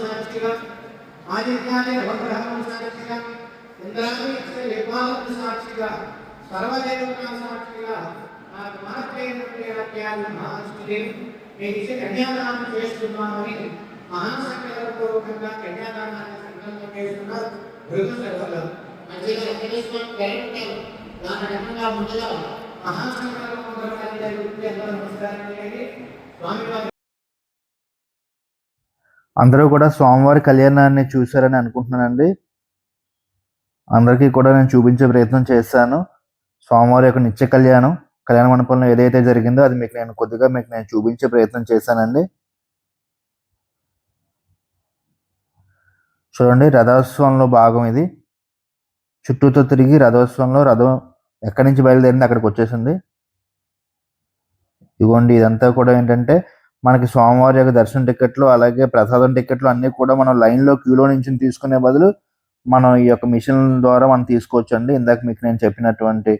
సాక్షిగా ఆదిత్యాన్ని నవగ్రహం సాక్షిగా ఇంద్రాన్ని యజ్ఞాలను సాక్షిగా సర్వదేవతా సాక్షిగా నాకు మాత్రమే మహాస్తుతి నేను కన్యాదానం చేస్తున్నామని మహాసంకల్పపూర్వకంగా కన్యాదానాన్ని సంకల్పం చేస్తున్నారు అందరూ కూడా స్వామివారి కళ్యాణాన్ని చూశారని అనుకుంటున్నానండి. అందరికీ కూడా నేను చూపించే ప్రయత్నం చేశాను. స్వామివారి యొక్క నిత్య కళ్యాణ మండపంలో ఏదైతే జరిగిందో అది మీకు నేను చూపించే ప్రయత్నం చేశానండి. చూడండి, రథోత్సవంలో భాగం ఇది. చుట్టూతో తిరిగి రథోత్సవంలో రథం ఎక్కడి నుంచి బయలుదేరింది అక్కడికి వచ్చేసింది. ఇదిగోండి, ఇదంతా కూడా ఏంటంటే మనకి స్వామివారి యొక్క దర్శన టికెట్లు అలాగే ప్రసాదం టికెట్లు అన్నీ కూడా మనం లైన్లో క్యూలో నుంచి తీసుకునే బదులు మనం ఈ యొక్క మిషన్ ద్వారా మనం తీసుకోవచ్చండి. ఇందాక మీకు నేను చెప్పినటువంటి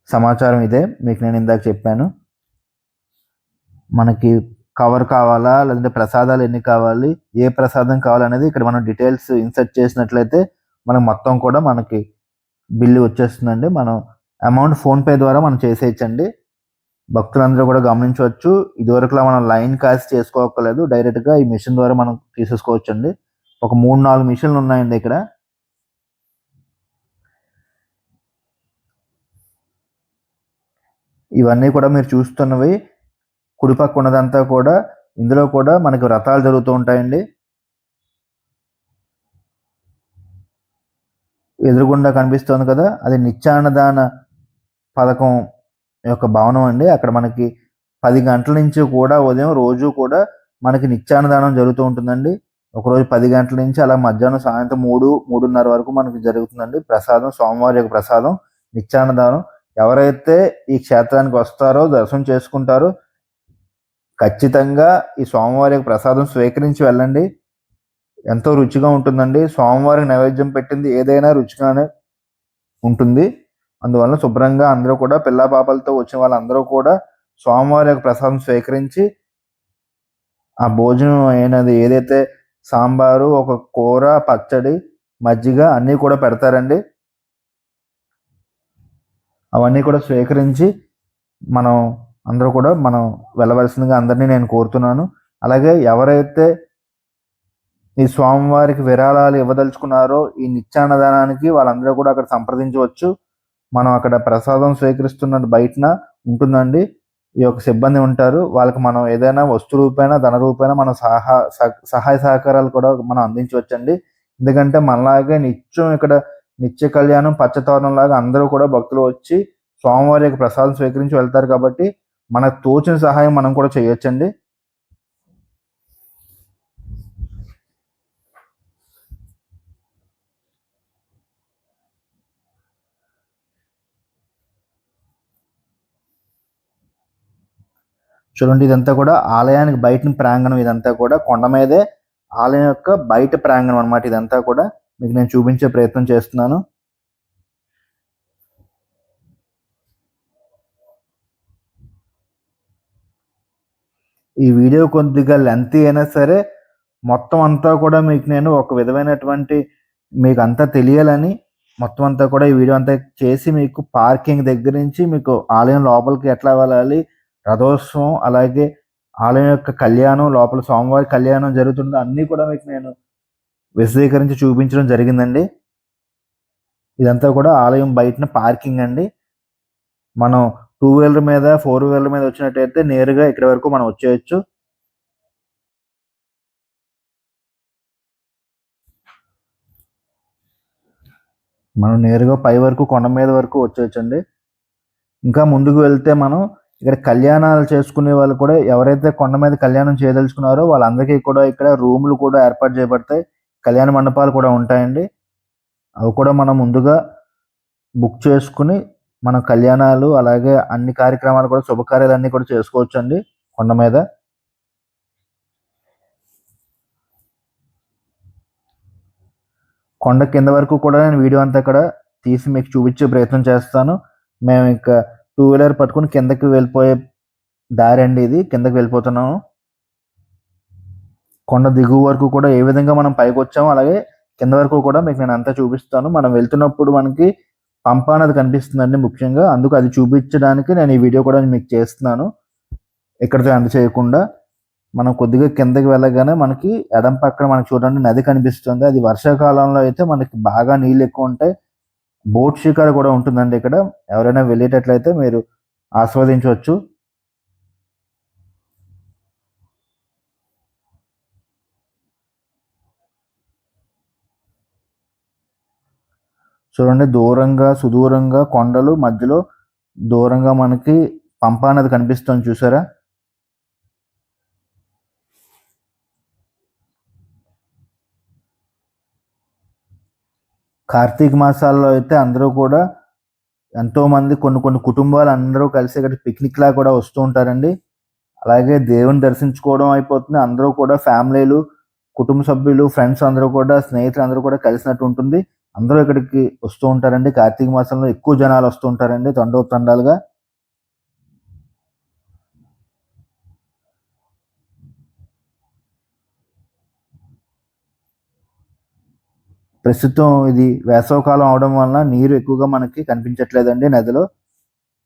సమాచారం ఇదే, మీకు నేను ఇందాక చెప్పాను. మనకి కవర్ కావాలా లేదంటే ప్రసాదాలు ఎన్ని కావాలి, ఏ ప్రసాదం కావాలనేది ఇక్కడ మనం డీటెయిల్స్ ఇన్సర్ట్ చేసినట్లయితే మనకు మొత్తం కూడా మనకి బిల్లు వచ్చేస్తుందండి. మనం అమౌంట్ ఫోన్పే ద్వారా మనం చేసేయచ్చండి. భక్తులందరూ కూడా గమనించవచ్చు, ఇదివరకులా మనం లైన్ కాసి చేసుకోవక్కర్లేదు, డైరెక్ట్గా ఈ మిషన్ ద్వారా మనం తీసేసుకోవచ్చండి. ఒక 3-4 మిషన్లు ఉన్నాయండి ఇక్కడ. ఇవన్నీ కూడా మీరు చూస్తున్నవి కుడిపక్క ఉన్నదంతా కూడా ఇందులో కూడా మనకి వ్రతాలు జరుగుతూ ఉంటాయండి. ఎదురుగుండా కనిపిస్తుంది కదా, అది నిత్యాన్నదాన పథకం యొక్క భవనం అండి. అక్కడ మనకి 10 గంటల నుంచి కూడా ఉదయం రోజు కూడా మనకి నిత్యాన్నదానం జరుగుతూ ఉంటుందండి. ఒకరోజు 10 గంటల నుంచి అలా మధ్యాహ్నం సాయంత్రం 3-3:30 వరకు మనకి జరుగుతుందండి. ప్రసాదం, స్వామివారి యొక్క ప్రసాదం, నిత్యాన్నదానం. ఎవరైతే ఈ క్షేత్రానికి వస్తారో దర్శనం చేసుకుంటారో ఖచ్చితంగా ఈ స్వామివారి యొక్క ప్రసాదం స్వీకరించి వెళ్ళండి. ఎంతో రుచిగా ఉంటుందండి. స్వామివారికి నైవేద్యం పెట్టింది ఏదైనా రుచిగానే ఉంటుంది. అందువల్ల శుభ్రంగా అందరూ కూడా పిల్లా పాపలతో వచ్చిన వాళ్ళందరూ కూడా స్వామివారి యొక్క ప్రసాదం స్వీకరించి ఆ భోజనం అయినది ఏదైతే సాంబారు, ఒక కూర, పచ్చడి, మజ్జిగ అన్నీ కూడా పెడతారండి. అవన్నీ కూడా స్వీకరించి అందరూ కూడా మనం వెళ్ళవలసిందిగా అందరినీ నేను కోరుతున్నాను. అలాగే ఎవరైతే ఈ స్వామివారికి విరాళాలు ఇవ్వదలుచుకున్నారో ఈ నిత్యాన్నదానానికి వాళ్ళందరూ కూడా అక్కడ సంప్రదించవచ్చు. మనం అక్కడ ప్రసాదం స్వీకరిస్తున్న బయటన ఉంటుందండి, ఈ యొక్క సిబ్బంది ఉంటారు. వాళ్ళకి మనం ఏదైనా వస్తు రూపేణ ధన రూపేణ మనం సహాయ సహకారాలు కూడా మనం అందించవచ్చండి. ఎందుకంటే మనలాగే నిత్యం ఇక్కడ నిత్య కళ్యాణం పచ్చతోరణం లాగా అందరూ కూడా భక్తులు వచ్చి స్వామివారి యొక్క ప్రసాదం స్వీకరించి వెళ్తారు కాబట్టి మనకు తోచిన సహాయం మనం కూడా చేయొచ్చండి. చూడండి, ఇదంతా కూడా ఆలయానికి బయట ప్రాంగణం. ఇదంతా కూడా కొండ మీదే ఆలయం యొక్క బయట ప్రాంగణం అనమాట. ఇదంతా కూడా మీకు నేను చూపించే ప్రయత్నం చేస్తున్నాను. ఈ వీడియో కొద్దిగా లెంతీ అయినా సరే మొత్తం అంతా కూడా మీకు నేను ఒక విధమైనటువంటి మీకు అంతా తెలియాలని మొత్తం అంతా కూడా ఈ వీడియో అంతా చేసి మీకు పార్కింగ్ దగ్గర నుంచి మీకు ఆలయం లోపలికి ఎట్లా వెళ్ళాలి, రథోత్సవం, అలాగే ఆలయం యొక్క కళ్యాణం, లోపల స్వామివారి కళ్యాణం జరుగుతుందో అన్నీ కూడా మీకు నేను విశదీకరించి చూపించడం జరిగిందండి. ఇదంతా కూడా ఆలయం బయటన పార్కింగ్ అండి. మనం 2 వీలర్ మీద 4 వీలర్ మీద వచ్చినట్టయితే నేరుగా ఇక్కడి వరకు మనం వచ్చేయచ్చు. మనం నేరుగా పై వరకు కొండ మీద వరకు వచ్చేయచ్చండి. ఇంకా ముందుకు వెళ్తే మనం ఇక్కడ కళ్యాణాలు చేసుకునే వాళ్ళు కూడా ఎవరైతే కొండ మీద కళ్యాణం చేయదలుచుకున్నారో వాళ్ళందరికీ కూడా ఇక్కడ రూములు కూడా ఏర్పాటు చేయబడతాయి. కళ్యాణ మండపాలు కూడా ఉంటాయండి. అవి కూడా మనం ముందుగా బుక్ చేసుకుని మన కళ్యాణాలు అలాగే అన్ని కార్యక్రమాలు కూడా శుభకార్యాలన్నీ కూడా చేసుకోవచ్చండి కొండ మీద. కొండ కింద వరకు కూడా నేను వీడియో అంతా కూడా తీసి మీకు చూపించే ప్రయత్నం చేస్తాను. మేము ఇంకా టూ వీలర్ పట్టుకుని కిందకి వెళ్ళిపోయే దారి అండి ఇది. కిందకి వెళ్ళిపోతున్నాము. కొండ దిగువ వరకు కూడా ఏ విధంగా మనం పైకి వచ్చామో అలాగే కింద వరకు కూడా మీకు నేను అంతా చూపిస్తాను. మనం వెళ్తున్నప్పుడు మనకి పంపా నది కనిపిస్తుందండి ముఖ్యంగా. అందుకు అది చూపించడానికి నేను ఈ వీడియో కూడా మీకు చేస్తున్నాను. ఇక్కడితో ఎండ్ చేయకుండా మనం కొద్దిగా కిందకి వెళ్ళగానే మనకి ఎడం పక్కన మనకి చూడండి నది కనిపిస్తుంది. అది వర్షాకాలంలో అయితే మనకి బాగా నీళ్ళు ఎక్కువ ఉంటాయి. బోట్ షికారు కూడా ఉంటుందండి ఇక్కడ. ఎవరైనా వెళ్ళేటట్లయితే మీరు ఆస్వాదించవచ్చు. చూడండి దూరంగా సుదూరంగా కొండలు మధ్యలో దూరంగా మనకి పంపా నది కనిపిస్తుంది చూసారా. కార్తీక మాసాల్లో అయితే అందరూ కూడా ఎంతోమంది కొన్ని కుటుంబాలు అందరూ కలిసి ఇక్కడ పిక్నిక్ లా కూడా వస్తూ ఉంటారండి. అలాగే దేవుని దర్శించుకోవడం అయిపోతుంది. అందరూ కూడా ఫ్యామిలీలు, కుటుంబ సభ్యులు, ఫ్రెండ్స్ అందరూ కూడా, స్నేహితులు అందరూ కూడా కలిసినట్టు ఉంటుంది. అందరూ ఇక్కడికి వస్తూ ఉంటారండి. కార్తీక మాసంలో ఎక్కువ జనాలు వస్తూ ఉంటారండి తండోపతండాలుగా. ప్రస్తుతం ఇది వేసవకాలం అవడం వలన నీరు ఎక్కువగా మనకి కనిపించట్లేదండి నదిలో.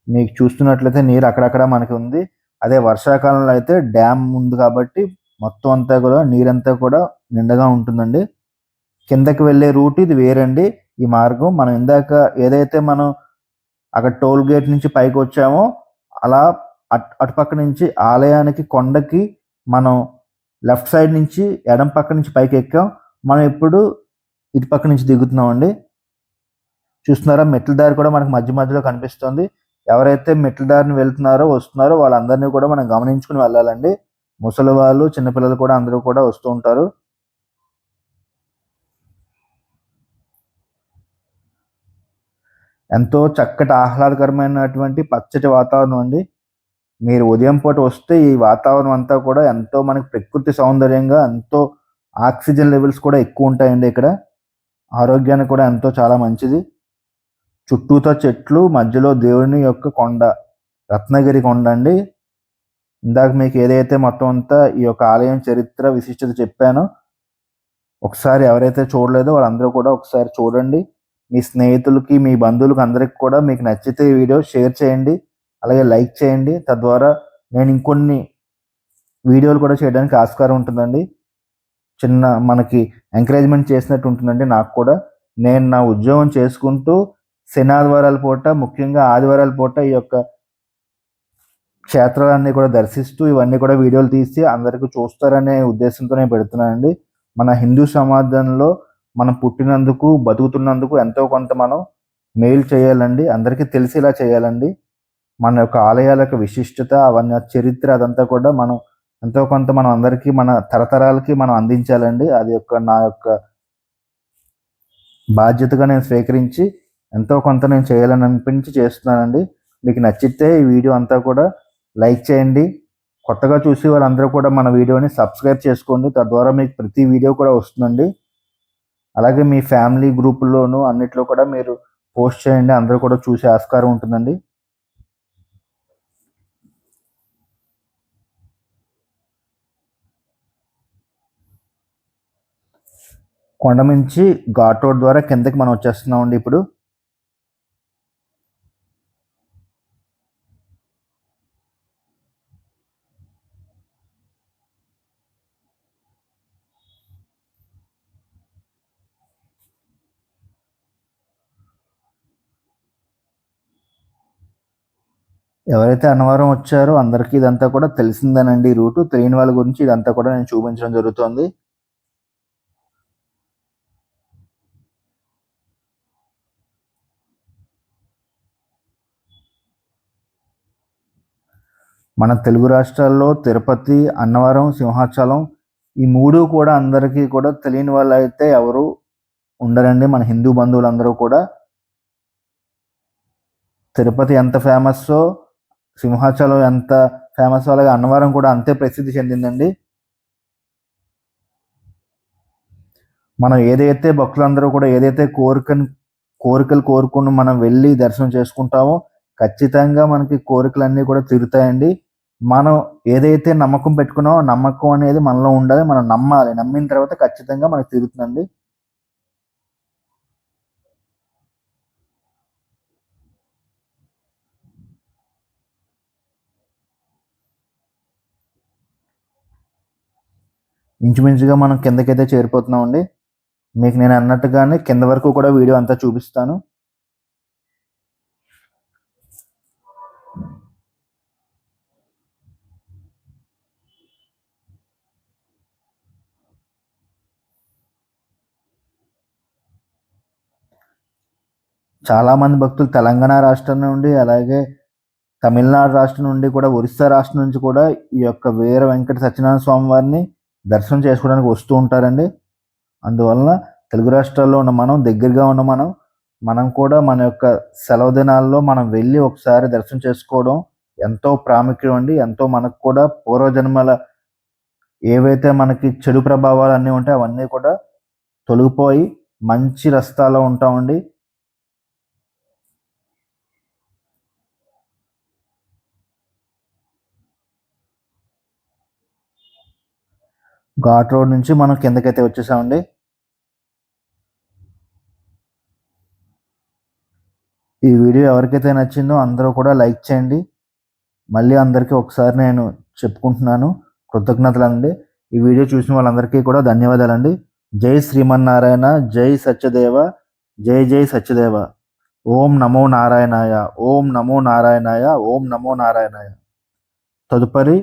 మీకు చూస్తున్నట్లయితే నీరు అక్కడక్కడ మనకి ఉంది. అదే వర్షాకాలంలో అయితే డ్యామ్ ఉంది కాబట్టి మొత్తం అంతా కూడా నీరంతా కూడా నిండుగా ఉంటుందండి. కిందకి వెళ్ళే రూట్ ఇది వేరండి. ఈ మార్గం మనం ఇందాక ఏదైతే మనం అక్కడ టోల్ గేట్ నుంచి పైకి వచ్చామో అలా అటుపక్క నుంచి ఆలయానికి కొండకి మనం లెఫ్ట్ సైడ్ నుంచి ఎడం పక్క నుంచి పైకి ఎక్కాం. మనం ఇప్పుడు ఇటు పక్క నుంచి దిగుతున్నామండి. చూస్తున్నారా మెట్ల దారి కూడా మనకు మధ్య మధ్యలో కనిపిస్తుంది. ఎవరైతే మెట్ల దారిని వెళ్తున్నారో వస్తున్నారో వాళ్ళందరినీ కూడా మనం గమనించుకుని వెళ్ళాలండి. ముసలి వాళ్ళు, చిన్నపిల్లలు కూడా అందరూ కూడా వస్తూ ఉంటారు. ఎంతో చక్కటి ఆహ్లాదకరమైనటువంటి పచ్చటి వాతావరణం అండి. మీరు ఉదయం పూట వస్తే ఈ వాతావరణం అంతా కూడా ఎంతో మనకి ప్రకృతి సౌందర్యంగా, ఎంతో ఆక్సిజన్ లెవెల్స్ కూడా ఎక్కువ ఉంటాయండి ఇక్కడ. ఆరోగ్యానికి కూడా ఎంతో చాలా మంచిది. చుట్టూతో చెట్లు, మధ్యలో దేవుని యొక్క కొండ, రత్నగిరి కొండ అండి. ఇందాక మీకు ఏదైతే మొత్తం అంతా ఈ యొక్క ఆలయం చరిత్ర విశిష్టత చెప్పానో ఒకసారి ఎవరైతే చూడలేదో వాళ్ళందరూ కూడా ఒకసారి చూడండి. మీ స్నేహితులకి, మీ బంధువులకి అందరికి కూడా మీకు నచ్చితే ఈ వీడియో షేర్ చేయండి. అలాగే లైక్ చేయండి. తద్వారా నేను ఇంకొన్ని వీడియోలు కూడా చేయడానికి ఆస్కారం ఉంటుందండి. చిన్న మనకి ఎంకరేజ్మెంట్ చేసినట్టు ఉంటుందండి నాకు కూడా. నేను నా ఉద్యోగం చేసుకుంటూ శనాదివారాల పూట, ముఖ్యంగా ఆదివారాల పూట ఈ యొక్క క్షేత్రాలన్నీ కూడా దర్శిస్తూ ఇవన్నీ కూడా వీడియోలు తీసి అందరికీ చూస్తారనే ఉద్దేశంతో నేను పెడుతున్నానండి. మన హిందూ సమాజంలో మనం పుట్టినందుకు, బతుకుతున్నందుకు ఎంతో కొంత మనం మేలు చేయాలండి. అందరికీ తెలిసేలా చేయాలండి. మన యొక్క ఆలయాల యొక్క విశిష్టత, అవన్నీ చరిత్ర అదంతా కూడా మనం ఎంతో కొంత మనం అందరికీ, మన తరతరాలకి మనం అందించాలండి. అది నా యొక్క బాధ్యతగా నేను స్వీకరించి ఎంతో కొంత నేను చేయాలని అనిపించి చేస్తున్నానండి. మీకు నచ్చితే ఈ వీడియో అంతా కూడా లైక్ చేయండి. కొత్తగా చూసి వాళ్ళందరూ కూడా మన వీడియోని సబ్స్క్రైబ్ చేసుకోండి. తద్వారా మీకు ప్రతి వీడియో కూడా వస్తుందండి. అలాగే మీ ఫ్యామిలీ గ్రూపుల్లోనూ అన్నిట్లో కూడా మీరు పోస్ట్ చేయండి. అందరూ కూడా చూసే ఆస్కారం ఉంటుందండి. కొండ నుంచి ఘాట్ రోడ్ ద్వారా కిందకి మనం వచ్చేస్తున్నామండి ఇప్పుడు. ఎవరైతే అన్నవరం వచ్చారో అందరికీ ఇదంతా కూడా తెలిసిందేనండి. రూటు తెలియని వాళ్ళ గురించి ఇదంతా కూడా నేను చూపించడం జరుగుతుంది. మన తెలుగు రాష్ట్రాల్లో తిరుపతి, అన్నవరం, సింహాచలం ఈ మూడు కూడా అందరికీ కూడా తెలియని వాళ్ళు అయితే ఎవరు ఉండరండి. మన హిందూ బంధువులందరూ కూడా తిరుపతి ఎంత ఫేమస్సో, సింహాచలం ఎంత ఫేమస్, అలాగే అన్నవరం కూడా అంతే ప్రసిద్ధి చెందిందండి. మనం ఏదైతే భక్తులందరూ కూడా ఏదైతే కోరికలు కోరుకుని మనం వెళ్ళి దర్శనం చేసుకుంటామో ఖచ్చితంగా మనకి కోరికలన్నీ కూడా తీరుతాయండి. మనం ఏదైతే నమ్మకం పెట్టుకున్నామో నమ్మకం అనేది మనలో ఉండాలి. మనం నమ్మాలి. నమ్మిన తర్వాత ఖచ్చితంగా మనకు తీరుతుందండి. ఇంచుమించుగా మనం కిందకైతే చేరిపోతున్నామండి. మీకు నేను అన్నట్టుగానే కింద వరకు కూడా వీడియో అంతా చూపిస్తాను. చాలామంది భక్తులు తెలంగాణ రాష్ట్రం నుండి, అలాగే తమిళనాడు రాష్ట్రం నుండి కూడా, ఒరిస్సా రాష్ట్రం నుంచి కూడా ఈ యొక్క వీర వెంకట సత్యనారాయణ స్వామి వారిని దర్శనం చేసుకోవడానికి వస్తూ ఉంటారండి. అందువలన తెలుగు రాష్ట్రాల్లో ఉన్న మనం, దగ్గరగా ఉన్న మనం కూడా మన యొక్క సెలవు దినాల్లో మనం వెళ్ళి ఒకసారి దర్శనం చేసుకోవడం ఎంతో ప్రాముఖ్యం అండి. ఎంతో మనకు కూడా పూర్వజన్మల ఏవైతే మనకి చెడు ప్రభావాలు అన్నీ ఉంటాయో అవన్నీ కూడా తొలగిపోయి మంచి రస్తాలో ఉంటామండి. ఘాట్ రోడ్ నుంచి మనం కిందకైతే వచ్చేసామండి. ఈ వీడియో ఎవరికైతే నచ్చిందో అందరూ కూడా లైక్ చేయండి. మళ్ళీ అందరికీ ఒకసారి నేను చెప్పుకుంటున్నాను, కృతజ్ఞతలండి. ఈ వీడియో చూసిన వాళ్ళందరికీ కూడా ధన్యవాదాలండి. జై శ్రీమన్నారాయణ, జై సత్యదేవ, జై జై సత్యదేవ. ఓం నమో నారాయణాయ, ఓం నమో నారాయణాయ, ఓం నమో నారాయణాయ. తదుపరి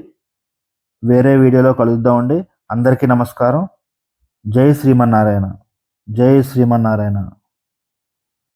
వేరే వీడియోలో కలుద్దామండి. అందరికీ నమస్కారం. జై శ్రీమన్నారాయణ, జై శ్రీమన్నారాయణ.